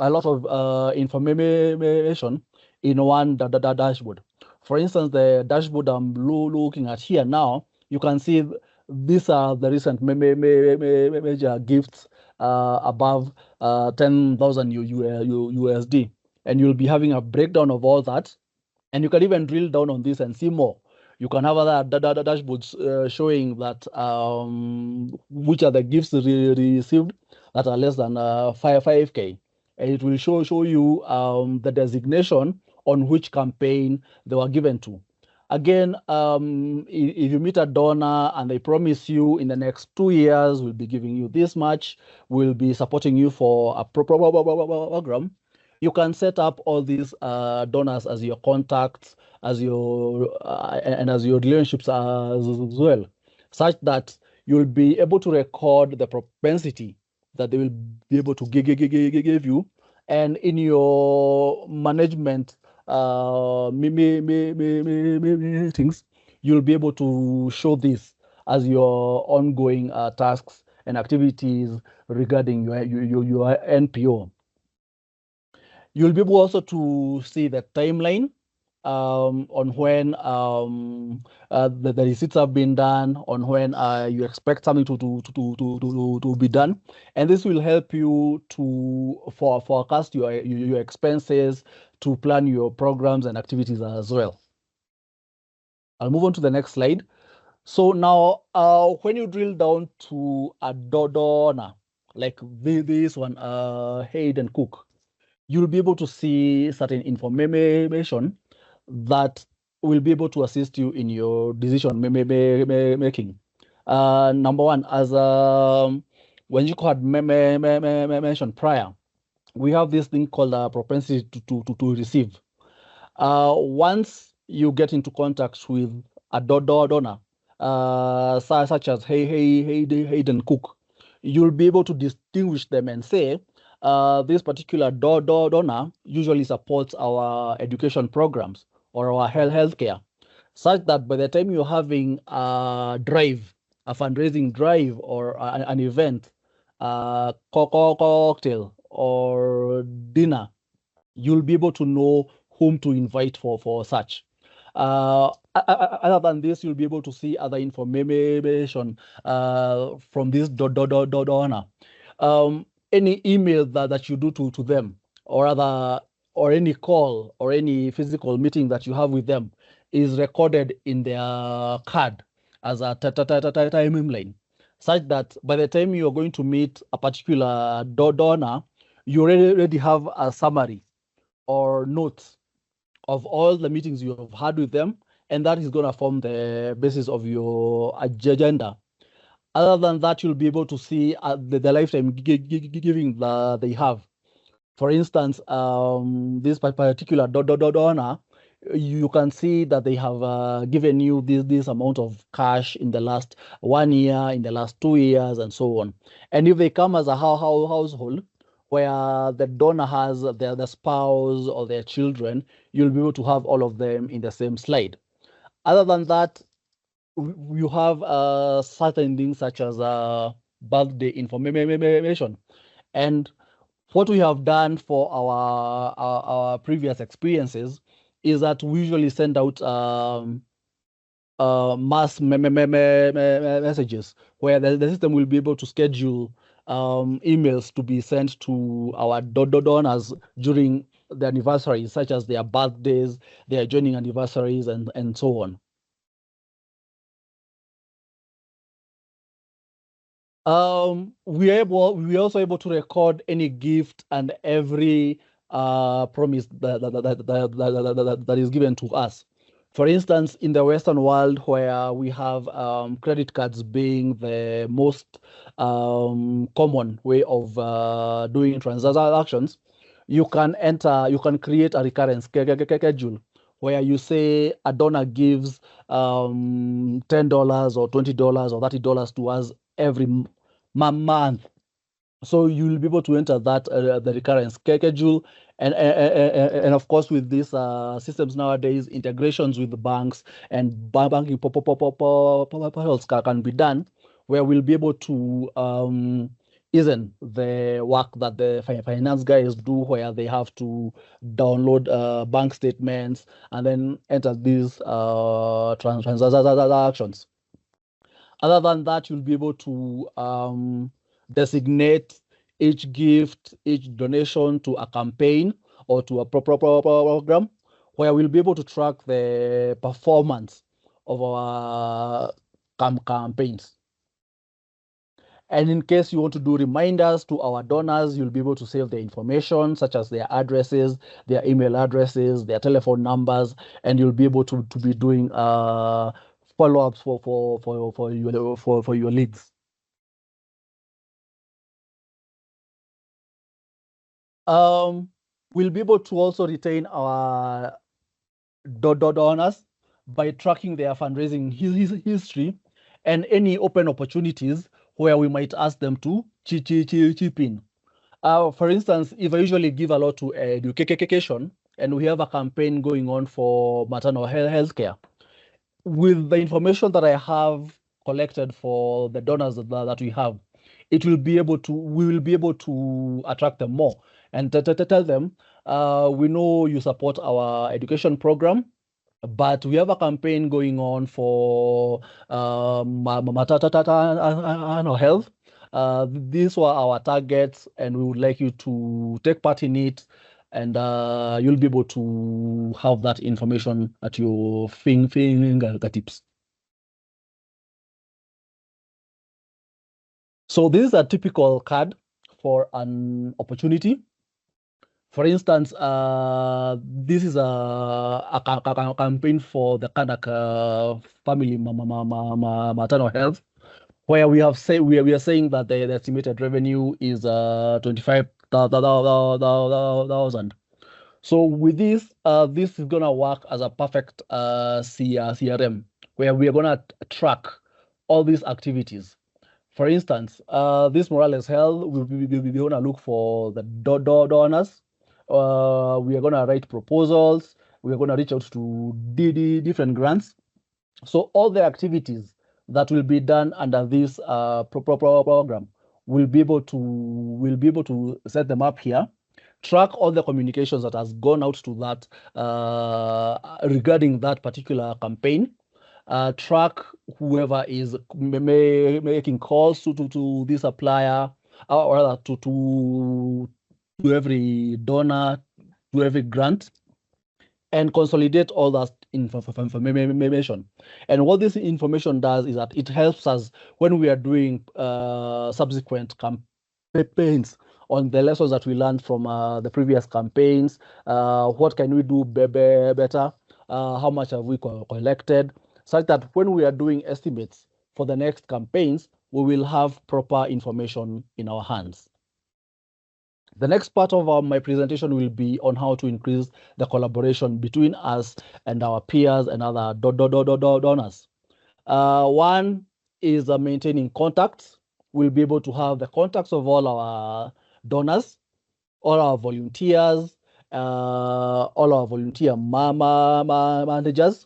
lot of information in one dashboard. For instance, the dashboard I'm looking at here now, you can see these are the recent major gifts above 10,000 USD, and you'll be having a breakdown of all that. And you can even drill down on this and see more. You can have other dashboards showing that which are the gifts received that are less than 5K. And it will show you the designation on which campaign they were given to. Again, if you meet a donor and they promise you in the next 2 years, we'll be giving you this much, we'll be supporting you for a program, you can set up all these donors as your contacts, as your and as your relationships as well, such that you'll be able to record the propensity that they will be able to give you, and in your management meetings, you'll be able to show this as your ongoing tasks and activities regarding your NPO. You'll be able also to see the timeline on when the receipts have been done, on when you expect something to be done, and this will help you to forecast your expenses, to plan your programs and activities as well. I'll move on to the next slide. So now, when you drill down to a donor, like this one, Hayden Cook, you'll be able to see certain information that will be able to assist you in your decision making. Number one, as when you had mentioned prior, we have this thing called a propensity to receive. Once you get into contact with a donor, such as Hayden Cook, you'll be able to distinguish them and say, this particular donor usually supports our education programs or our healthcare, such that by the time you're having a drive, a fundraising drive or an event, cocktail or dinner, you'll be able to know whom to invite for such. Other than this, you'll be able to see other information from this donor. Any email that you do to them, or other, or any call or any physical meeting that you have with them is recorded in their card as a timeline, such that by the time you're going to meet a particular donor, you already have a summary or notes of all the meetings you have had with them, and that is going to form the basis of your agenda. Other than that, you'll be able to see the lifetime giving that they have. For instance, this particular donor, you can see that they have given you this amount of cash in the last 1 year, in the last 2 years, and so on. And if they come as a household where the donor has their spouse or their children, you'll be able to have all of them in the same slide. Other than that, you have certain things such as birthday information. And what we have done for our previous experiences is that we usually send out mass messages where the system will be able to schedule emails to be sent to our donors during the anniversaries, such as their birthdays, their joining anniversaries, and so on. We are also able to record any gift and every promise that is given to us. For instance, in the Western world, where we have credit cards being the most common way of doing transactions, you can create a recurrence schedule where you say a donor gives $10 or $20 or $30 to us every month. So you'll be able to enter that the recurrence schedule, and of course with these systems nowadays, integrations with the banks and banking portals can be done, where we'll be able to isn't the work that the finance guys do, where they have to download bank statements and then enter these transactions. Other than that, you'll be able to designate each gift, each donation to a campaign or to a program, where we'll be able to track the performance of our campaigns. And in case you want to do reminders to our donors, you'll be able to save their information, such as their addresses, their email addresses, their telephone numbers, and you'll be able to be doing follow-ups for your leads. We'll be able to also retain our donors by tracking their fundraising history and any open opportunities where we might ask them to chip in. For instance, if I usually give a lot to education, and we have a campaign going on for maternal health care, with the information that I have collected for the donors that we have, we will be able to attract them more and tell them, we know you support our education program, but we have a campaign going on for maternal health. These were our targets, and we would like you to take part in it, and you'll be able to have that information at your fingertips. So this is a typical card for an opportunity. For instance, this is a campaign for the Kanak family maternal health, where we are saying that the estimated revenue is 25,000. So with this, this is gonna work as a perfect CRM, where we are gonna track all these activities. For instance, this Morales Health, we're gonna look for the donors. We are gonna write proposals. We are gonna reach out to different grants. So all the activities that will be done under this program will be able to set them up here, track all the communications that has gone out to that regarding that particular campaign, track whoever is making calls to this supplier, or rather to every donor, to every grant, and consolidate all that information. And what this information does is that it helps us when we are doing subsequent campaigns on the lessons that we learned from the previous campaigns. What can we do better? How much have we collected? Such that when we are doing estimates for the next campaigns, we will have proper information in our hands. The next part of my presentation will be on how to increase the collaboration between us and our peers and other donors. One is maintaining contacts. We'll be able to have the contacts of all our donors, all our volunteers, all our volunteer managers,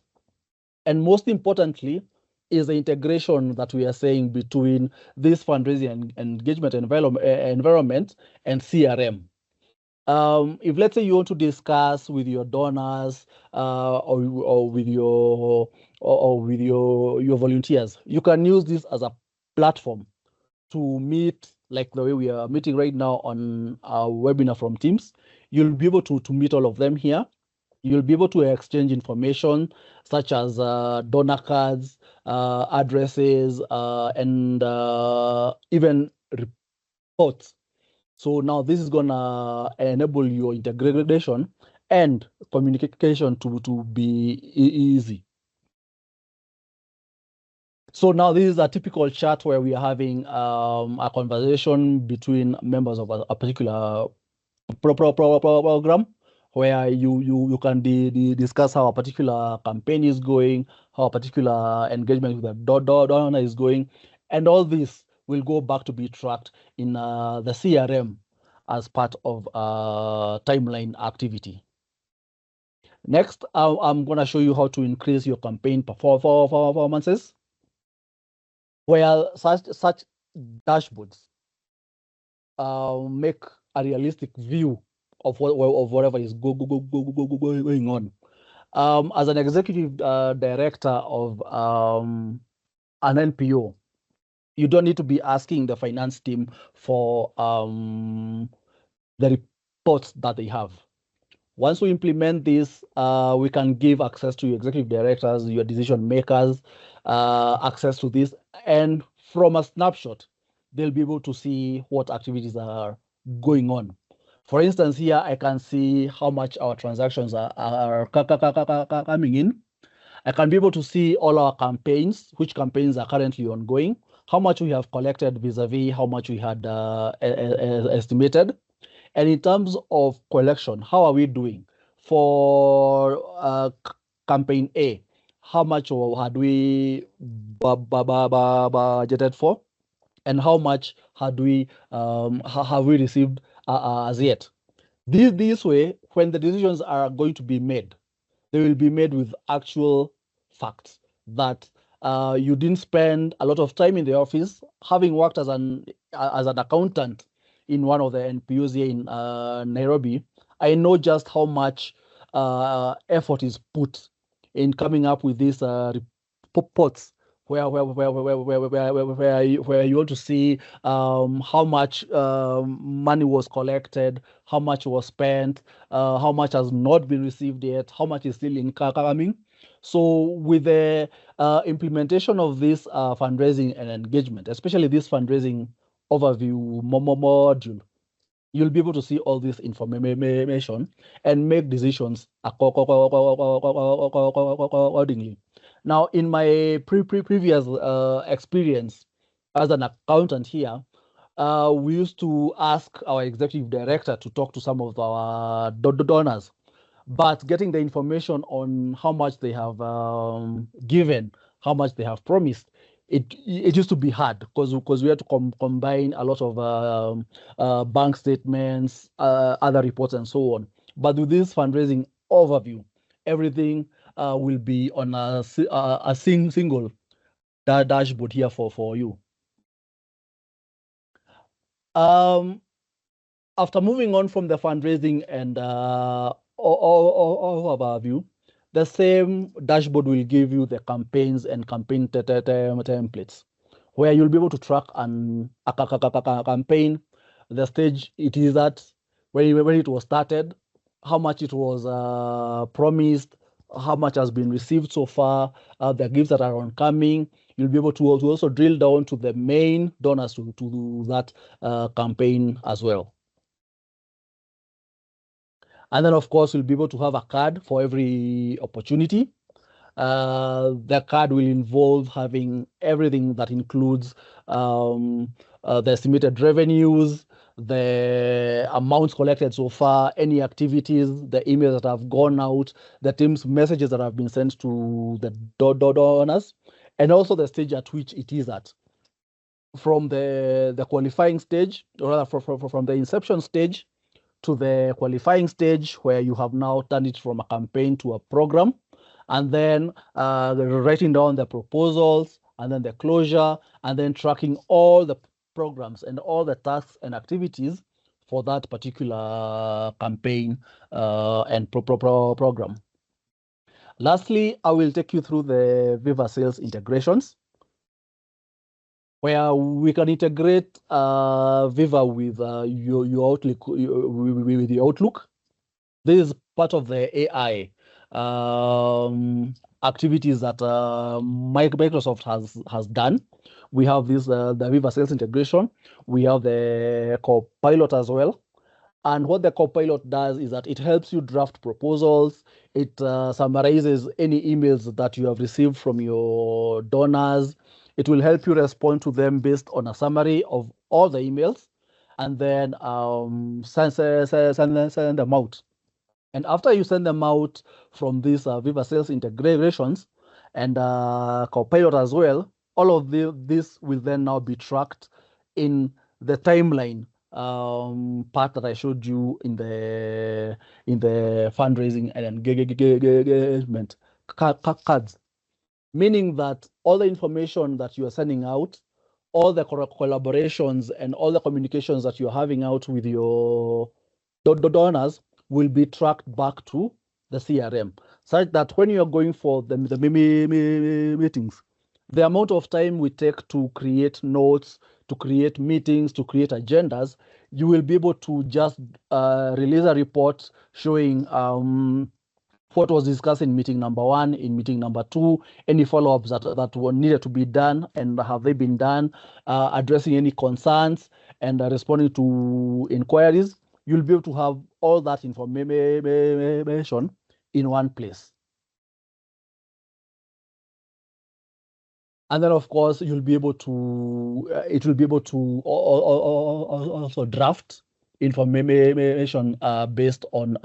and most importantly, is the integration that we are saying between this fundraising and engagement environment and CRM. If let's say you want to discuss with your donors or with your volunteers, you can use this as a platform to meet, like the way we are meeting right now on our webinar from Teams. You'll be able to meet all of them here. You'll be able to exchange information such as donor cards, addresses, and even reports. So now this is gonna enable your integration and communication to be easy. So now this is a typical chat where we are having a conversation between members of a particular program, where you can discuss how a particular campaign is going, how a particular engagement with the donor is going, and all this will go back to be tracked in the CRM as part of timeline activity. Next, I'm going to show you how to increase your campaign performances, where such dashboards make a realistic view of whatever is going on. As an executive director of an NPO, you don't need to be asking the finance team for the reports that they have. Once we implement this, we can give access to your executive directors, your decision makers, access to this. And from a snapshot, they'll be able to see what activities are going on. For instance, here I can see how much our transactions are coming in. I can be able to see all our campaigns, which campaigns are currently ongoing, how much we have collected vis-a-vis how much we had estimated. And in terms of collection, how are we doing? For campaign A, how much had we budgeted for? And how much had we have we received as yet? This way, when the decisions are going to be made, they will be made with actual facts that you didn't spend a lot of time in the office. Having worked as an accountant in one of the NPUs here in Nairobi, I know just how much effort is put in coming up with these reports where you want to see how much money was collected, how much was spent, how much has not been received yet, how much is still incoming. So with the implementation of this fundraising and engagement, especially this fundraising overview module, you'll be able to see all this information and make decisions accordingly. Now, in my previous experience as an accountant here, we used to ask our executive director to talk to some of our donors, but getting the information on how much they have given, how much they have promised, it used to be hard because we had to combine a lot of bank statements, other reports, and so on. But with this fundraising overview, everything will be on a single dashboard here for you. After moving on from the fundraising and overview, the same dashboard will give you the campaigns and campaign templates, where you'll be able to track a campaign, the stage it is at, when it was started, how much it was promised, how much has been received so far, the gifts that are oncoming. You'll be able to also drill down to the main donors to that campaign as well. And then, of course, you'll be able to have a card for every opportunity. The card will involve having everything that includes the estimated revenues, the amounts collected so far, any activities, the emails that have gone out, the team's messages that have been sent to the donors, and also the stage at which it is at. From the qualifying stage, or rather from the inception stage to the qualifying stage, where you have now turned it from a campaign to a program, and then writing down the proposals, and then the closure, and then tracking all the programs and all the tasks and activities for that particular campaign and program. Lastly, I will take you through the Viva Sales integrations, where we can integrate Viva with your Outlook. With the Outlook, this is part of the AI activities that Microsoft has done. We have this the Viva Sales integration. We have the Copilot as well. And what the Copilot does is that it helps you draft proposals. It summarizes any emails that you have received from your donors. It will help you respond to them based on a summary of all the emails, and then send them out. And after you send them out from these Viva Sales integrations and Copilot as well, all of this will then now be tracked in the timeline part that I showed you in the fundraising and engagement cards, meaning that all the information that you are sending out, all the collaborations and all the communications that you're having out with your donors will be tracked back to the CRM, such that when you are going for the meetings, the amount of time we take to create notes, to create meetings, to create agendas, you will be able to just release a report showing what was discussed in meeting number 1, in meeting number 2, any follow-ups that were needed to be done, and have they been done, addressing any concerns, and responding to inquiries. You'll be able to have all that information in one place. And then, of course, you'll be able to, it will be able to also draft information based on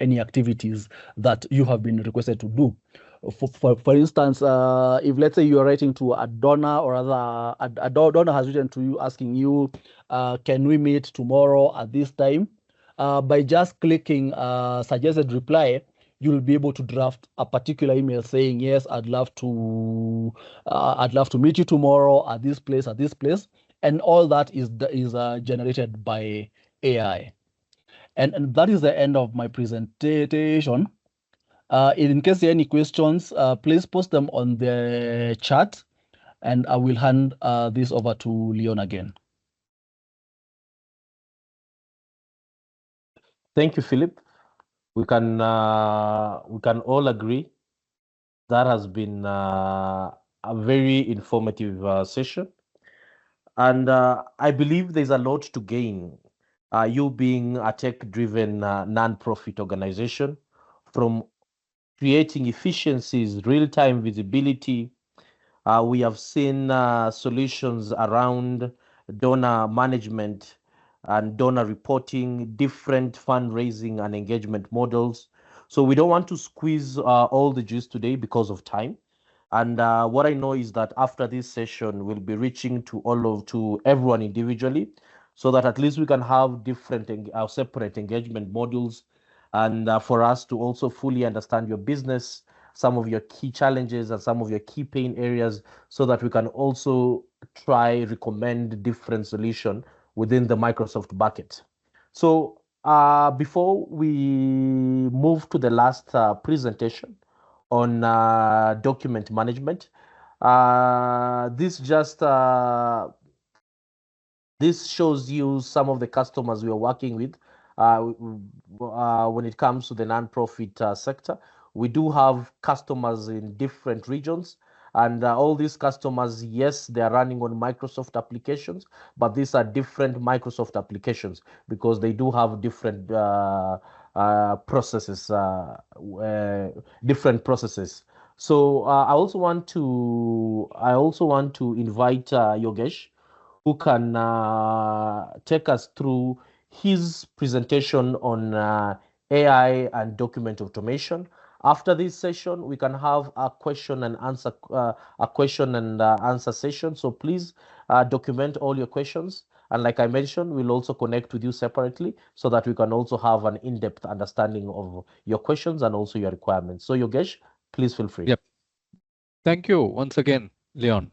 any activities that you have been requested to do. For instance, if let's say you are writing to a donor, or rather a donor has written to you asking you, can we meet tomorrow at this time? By just clicking suggested reply, you'll be able to draft a particular email saying, yes, I'd love to meet you tomorrow at this place, and all that is generated by AI. And that is the end of my presentation. In case there are any questions, please post them on the chat, and I will hand this over to Leon again. Thank you, Philip. We can all agree that has been a very informative session. And I believe there's a lot to gain. You being a tech-driven non-profit organization, from creating efficiencies, real-time visibility. We have seen solutions around donor management and donor reporting, different fundraising and engagement models. So we don't want to squeeze all the juice today because of time. And what I know is that after this session, we'll be reaching to everyone individually, so that at least we can have different separate engagement modules, and for us to also fully understand your business, some of your key challenges and some of your key pain areas, so that we can also try recommend different solution within the Microsoft bucket. So before we move to the last presentation on document management, this shows you some of the customers we are working with when it comes to the nonprofit sector. We do have customers in different regions, and all these customers, yes, they are running on Microsoft applications, but these are different Microsoft applications because they do have different processes, different processes. So I also want to invite Yogesh, who can take us through his presentation on AI and document automation. After this session, we can have a question and answer session. So please document all your questions. And like I mentioned, we'll also connect with you separately so that we can also have an in-depth understanding of your questions and also your requirements. So Yogesh, please feel free. Yep. Thank you once again, Leon.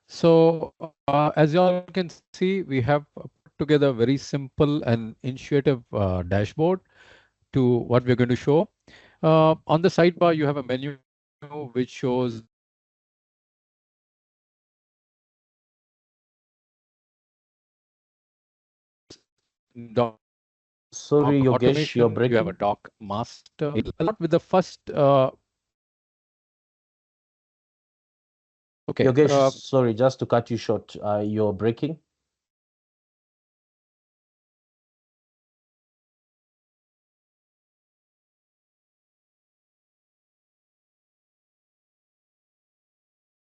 So as you all can see, we have put together a very simple and intuitive dashboard to what we're going to show. On the sidebar, you have a menu which shows doc Sorry, Yogesh, you're automation. You have a breaking. doc master. A lot with the first. Okay. Yogesh, sorry, just to cut you short, you're breaking.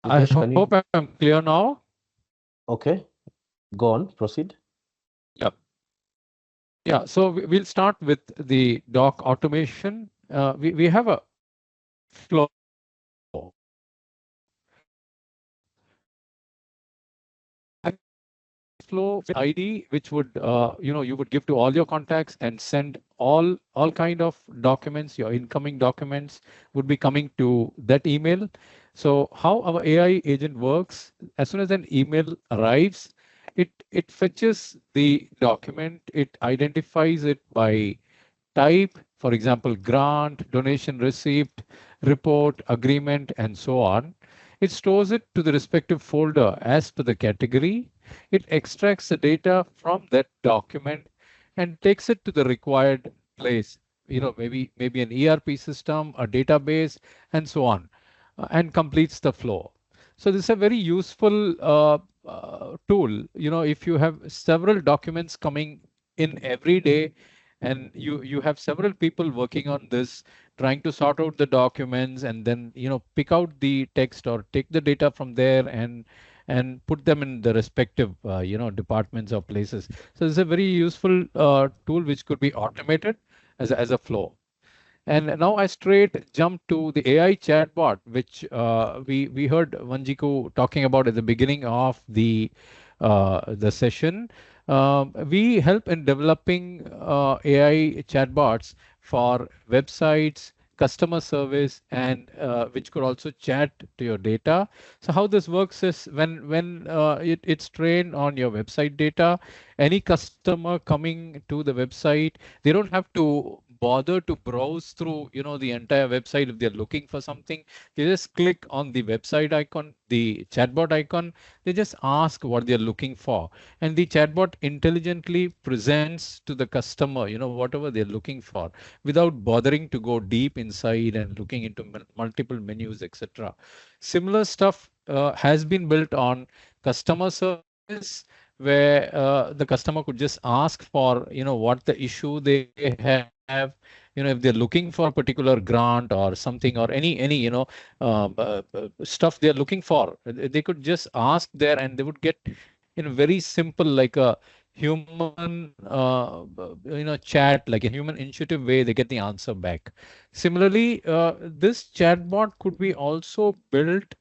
I Yogesh, can you? hope I'm clear now. Okay, go on, proceed. Yeah. Yeah. So we'll start with the doc automation. We have a flow. Flow ID, which would you would give to all your contacts and send all kind of documents. Your incoming documents would be coming to that email. So how our AI agent works, as soon as an email arrives, it fetches the document, it identifies it by type, for example, grant, donation receipt, report, agreement, and so on. It stores it to the respective folder as per the category. It extracts the data from that document and takes it to the required place. Maybe an ERP system, a database, and so on, and completes the flow. So this is a very useful tool. If you have several documents coming in every day, and you have several people working on this, trying to sort out the documents, and then pick out the text or take the data from there and put them in the respective departments or places. So it's a very useful tool which could be automated as a flow. And now I straight jump to the AI chatbot, which we heard Vanjiku talking about at the beginning of the session. We help in developing AI chatbots for websites, customer service, and which could also chat to your data. So how this works is when it's trained on your website data, any customer coming to the website, they don't have to bother to browse through the entire website. If they're looking for something, they just click on the website icon, the chatbot icon. They just ask what they're looking for, and the chatbot intelligently presents to the customer whatever they're looking for, without bothering to go deep inside and looking into multiple menus, etc. Similar stuff has been built on customer service where the customer could just ask for, what the issue they have, if they're looking for a particular grant or something, or any stuff they're looking for. They could just ask there, and they would get in a very simple, like a human, chat, like a human intuitive way, they get the answer back. Similarly, this chatbot could be also built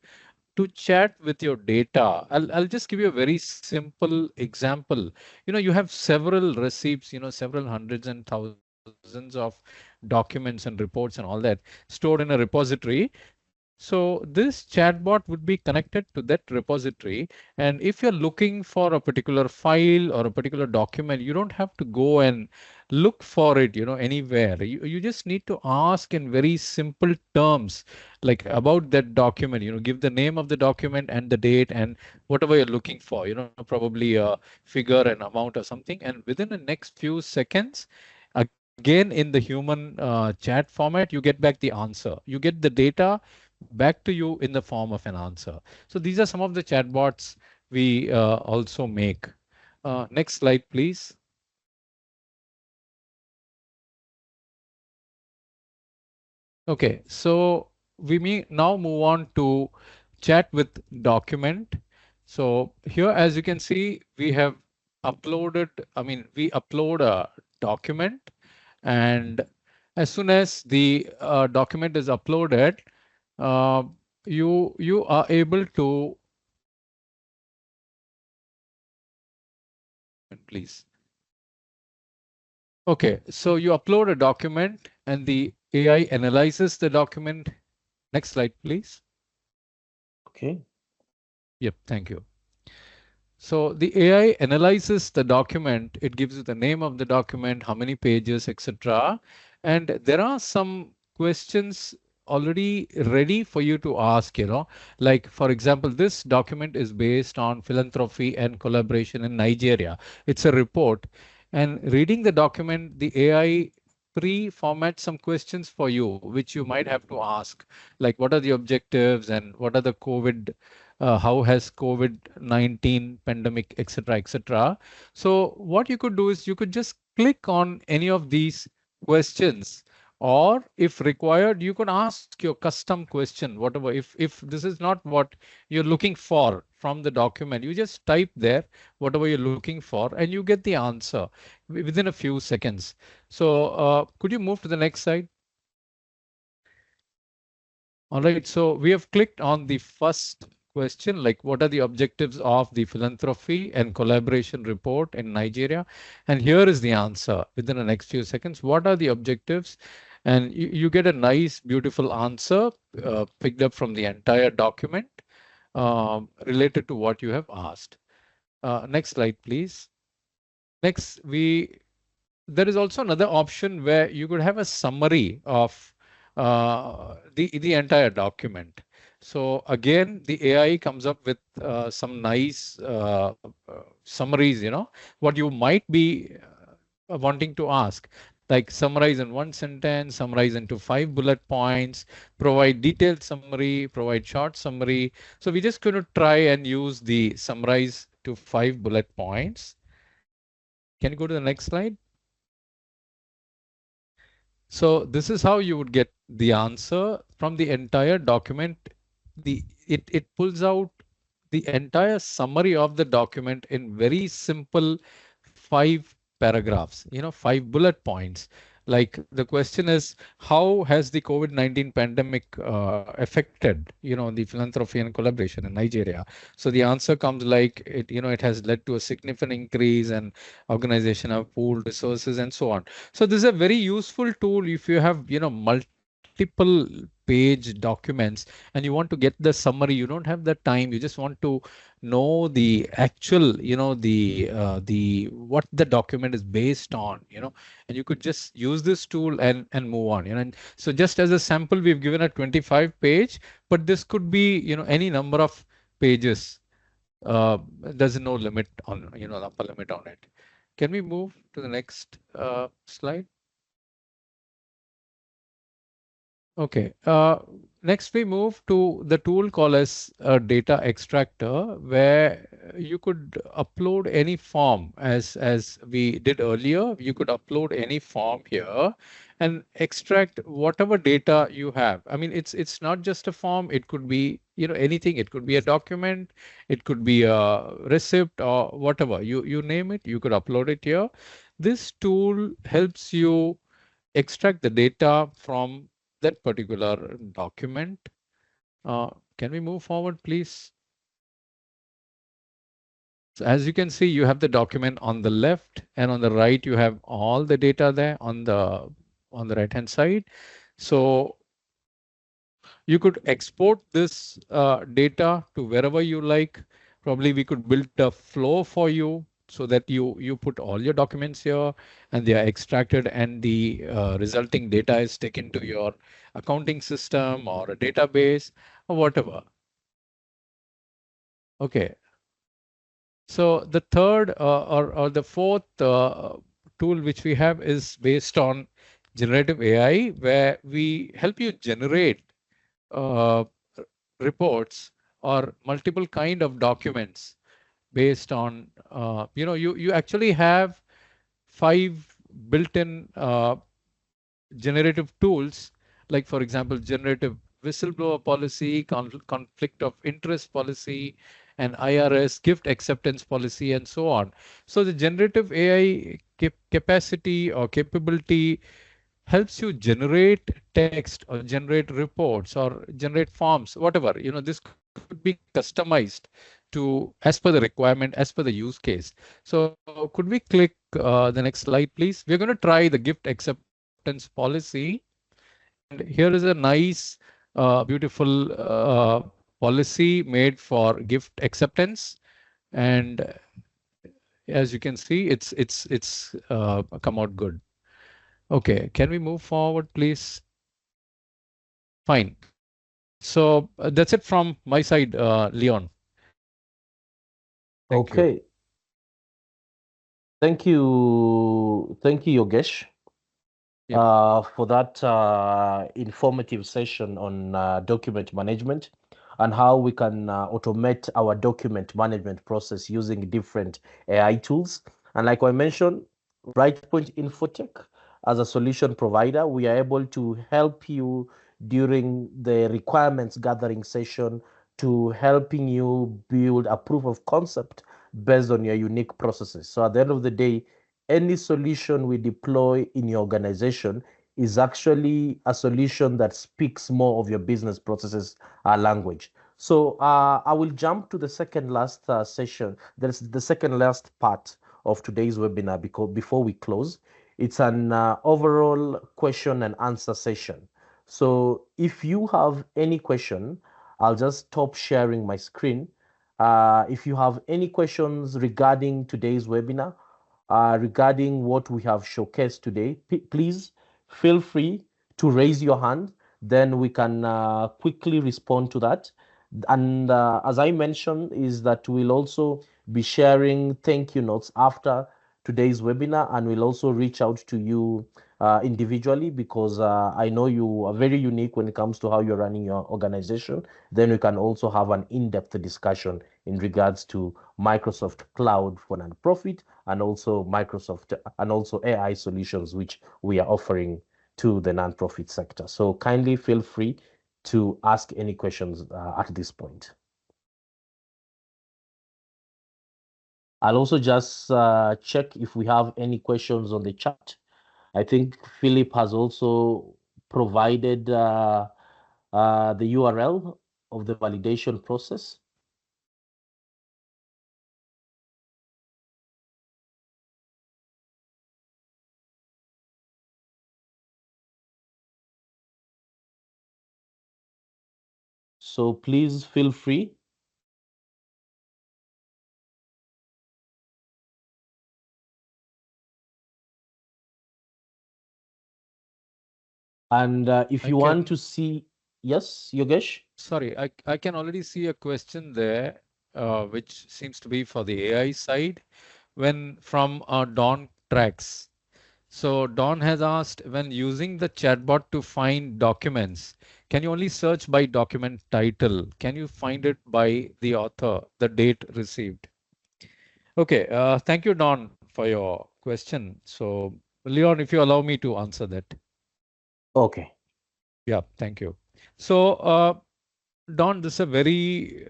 to chat with your data. I'll just give you a very simple example. You have several receipts, several hundreds and thousands of documents and reports and all that stored in a repository. So this chatbot would be connected to that repository. And if you're looking for a particular file or a particular document, you don't have to go and look for it, anywhere. You just need to ask in very simple terms, like about that document, give the name of the document and the date and whatever you're looking for, probably a figure, an amount or something. And within the next few seconds, again in the human chat format, you get back the answer. You get the data back to you in the form of an answer. So these are some of the chatbots we also make. Next slide, please. Okay, so we may now move on to chat with document. So here, as you can see, we have uploaded, we upload a document, and as soon as the document is uploaded, uh, you are able to, please. Okay, so you upload a document and the AI analyzes the document. Next slide, please. Okay. Yep, thank you. So the AI analyzes the document. It gives you the name of the document, how many pages, etc. And there are some questions already ready for you to ask, like, for example, this document is based on philanthropy and collaboration in Nigeria. It's a report. And reading the document, the AI pre-formats some questions for you, which you might have to ask, like what are the objectives and what are the COVID, how has COVID-19 pandemic, etc., etc. So what you could do is you could just click on any of these questions, or if required, you could ask your custom question, whatever. If this is not what you're looking for from the document, you just type there whatever you're looking for, and you get the answer within a few seconds. So could you move to the next slide? All right, so we have clicked on the first question, like what are the objectives of the philanthropy and collaboration report in Nigeria? And here is the answer within the next few seconds. What are the objectives? And you get a nice, beautiful answer picked up from the entire document related to what you have asked. Next slide, please. Next, there is also another option where you could have a summary of the entire document. So again, the AI comes up with some nice summaries, what you might be wanting to ask, like summarize in one sentence, summarize into 5 bullet points, provide detailed summary, provide short summary. So we just going to try and use the summarize to 5 bullet points. Can you go to the next slide? So this is how you would get the answer from the entire document. It pulls out the entire summary of the document in very simple 5 paragraphs, 5 bullet points. Like the question is, how has the COVID-19 pandemic affected, the philanthropy and collaboration in Nigeria? So the answer comes like it has led to a significant increase and organization of pooled resources and so on. So this is a very useful tool if you have, multiple page documents and you want to get the summary. You don't have the time. You just want to know the actual, the what the document is based on, and you could just use this tool and move on, And so just as a sample, we've given a 25 page, but this could be, any number of pages. There's no limit on, upper limit on it. Can we move to the next slide? Okay. Next, we move to the tool called as a data extractor, where you could upload any form as we did earlier. You could upload any form here and extract whatever data you have. I mean, it's not just a form. It could be, you know, anything. It could be a document. It could be a receipt or whatever. You name it. You could upload it here. This tool helps you extract the data from that particular document. Can we move forward, please? So as you can see, you have the document on the left, and on the right, you have all the data there on the right hand side. So you could export this data to wherever you like. Probably we could build a flow for you so that you put all your documents here and they are extracted, and the resulting data is taken to your accounting system or a database or whatever. Okay. So the third or the fourth tool which we have is based on generative AI, where we help you generate uh, reports or multiple kind of documents based on, you actually have 5 built-in generative tools, like for example, generative whistleblower policy, conflict of interest policy, and IRS gift acceptance policy, and so on. So the generative AI capacity or capability helps you generate text or generate reports or generate forms, whatever. You know, this could be customized to as per the requirement, as per the use case. So could we click the next slide, please? We're going to try the gift acceptance policy. And here is a nice, beautiful policy made for gift acceptance. And as you can see, it's come out good. Okay, can we move forward, please? Fine. So that's it from my side, Leon. Thank you. Okay. Thank you, Yogesh, for that informative session on document management and how we can automate our document management process using different AI tools. And like I mentioned, RightPoint Infotech, as a solution provider, we are able to help you during the requirements gathering session to helping you build a proof of concept based on your unique processes. So at the end of the day, any solution we deploy in your organization is actually a solution that speaks more of your business processes language. So I will jump to the second last session. There's the second last part of today's webinar, because before we close, it's an overall question and answer session. So if you have any question, I'll just stop sharing my screen. If you have any questions regarding today's webinar, regarding what we have showcased today, please feel free to raise your hand. Then we can quickly respond to that. And as I mentioned, is that we'll also be sharing thank you notes after today's webinar, and we'll also reach out to you individually, because I know you are very unique when it comes to how you're running your organization. Then we can also have an in-depth discussion in regards to Microsoft Cloud for nonprofit, and also Microsoft and also AI solutions which we are offering to the nonprofit sector. So kindly feel free to ask any questions at this point. I'll also just check if we have any questions on the chat. I think Philip has also provided the URL of the validation process. So please feel free. And if you want to see, yes, Yogesh? Sorry, I can already see a question there, which seems to be for the AI side, when from Don Tracks. So Don has asked, when using the chatbot to find documents, can you only search by document title? Can you find it by the author, the date received? Okay, thank you, Don, for your question. So, Leon, if you allow me to answer that. Okay. Yeah, thank you. So, Don, this is a very,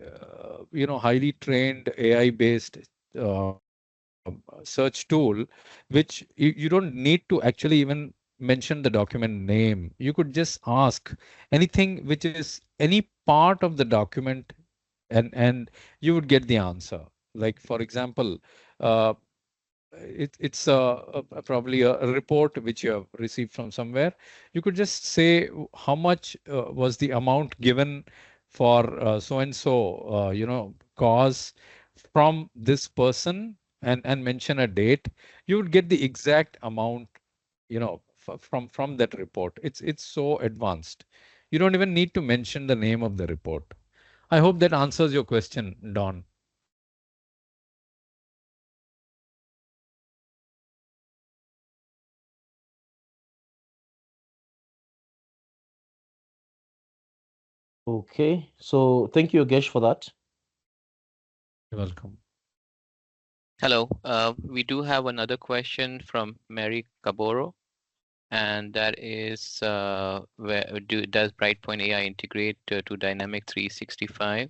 highly trained AI-based search tool, which you don't need to actually even mention the document name. You could just ask anything which is any part of the document, and you would get the answer. Like, for example, uh, it's probably a report which you have received from somewhere. You could just say how much was the amount given for so and so, cause from this person, and mention a date. You would get the exact amount, from that report. It's so advanced. You don't even need to mention the name of the report. I hope that answers your question, Don. Okay. So thank you, Yogesh, for that. You're welcome. Hello. We do have another question from Mary Caboro, and that is does Brightpoint AI integrate to Dynamic 365?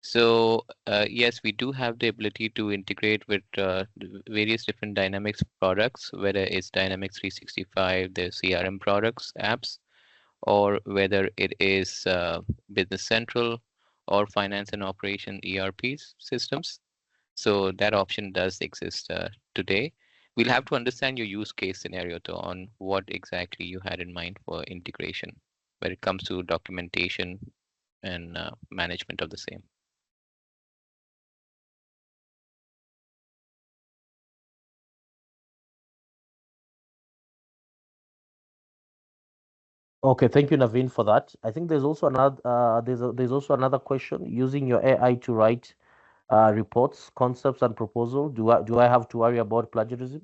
So yes, we do have the ability to integrate with various different Dynamics products, whether it's Dynamics 365, the CRM products, apps, or whether it is Business Central or Finance and Operation ERP systems. So that option does exist today. We'll have to understand your use case scenario though on what exactly you had in mind for integration when it comes to documentation and management of the same. Okay, thank you, Naveen, for that. I think there's also another there's also another question. Using your AI to write reports, concepts, and proposal. Do I have to worry about plagiarism?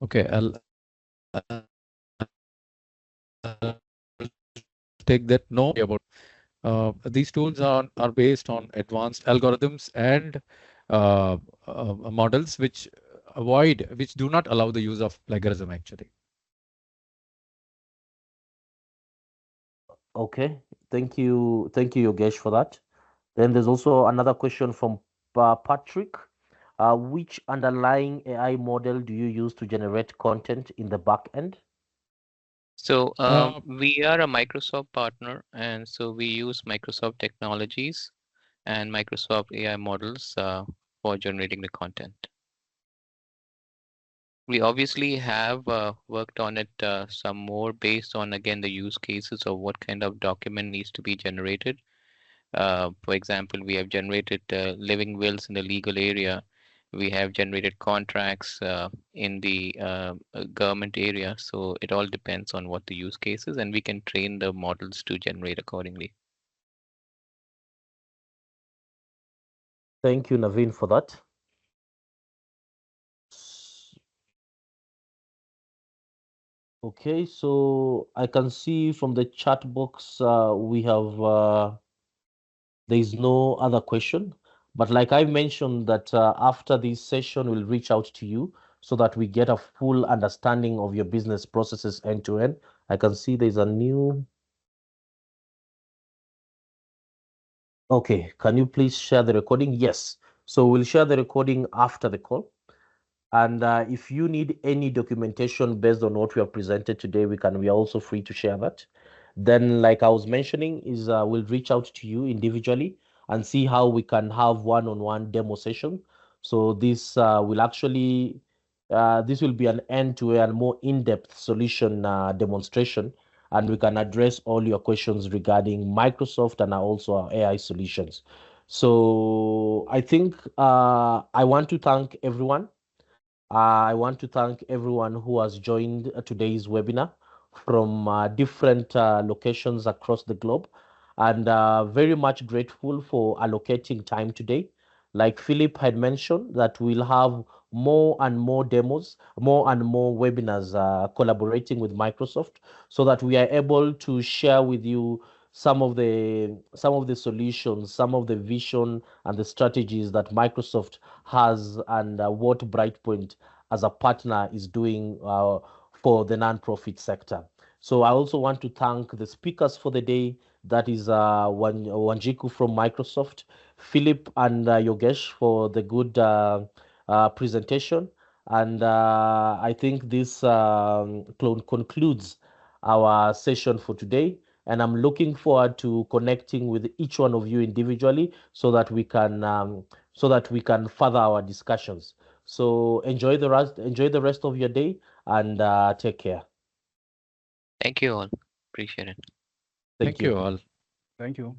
Okay, I'll take that. No, about these tools are based on advanced algorithms and uh, models which do not allow the use of plagiarism actually. Okay, thank you, Yogesh, for that. Then there's also another question from Patrick. Which underlying AI model do you use to generate content in the back end? So Uh, we are a Microsoft partner, and so we use Microsoft technologies and Microsoft AI models for generating the content. We obviously have worked on it some more based on, again, the use cases of what kind of document needs to be generated. For example, we have generated living wills in the legal area. We have generated contracts in the government area. So it all depends on what the use case is, and we can train the models to generate accordingly. Thank you, Naveen, for that. Okay, so I can see from the chat box we have there is no other question. But like I mentioned that after this session, we'll reach out to you so that we get a full understanding of your business processes end to end. I can see there's a new. Okay, can you please share the recording? Yes. So we'll share the recording after the call. And if you need any documentation based on what we have presented today, we are also free to share that. Then, like I was mentioning, is we'll reach out to you individually and see how we can have one-on-one demo session. So this will be an end-to-end, more in-depth solution demonstration, and we can address all your questions regarding Microsoft and also our AI solutions. So I think I want to thank everyone. I want to thank everyone who has joined today's webinar from different locations across the globe, and very much grateful for allocating time today. Like Philip had mentioned, that we'll have more and more demos, more and more webinars collaborating with Microsoft so that we are able to share with you some of the solutions, some of the vision and the strategies that Microsoft has, and what Brightpoint as a partner is doing for the nonprofit sector. So I also want to thank the speakers for the day. That is Wanjiku from Microsoft, Philip and Yogesh for the good presentation. And I think this concludes our session for today. And I'm looking forward to connecting with each one of you individually so that we can further our discussions. So enjoy the rest of your day, and take care. Thank you all. Appreciate it. Thank Thank you you. all. Thank you.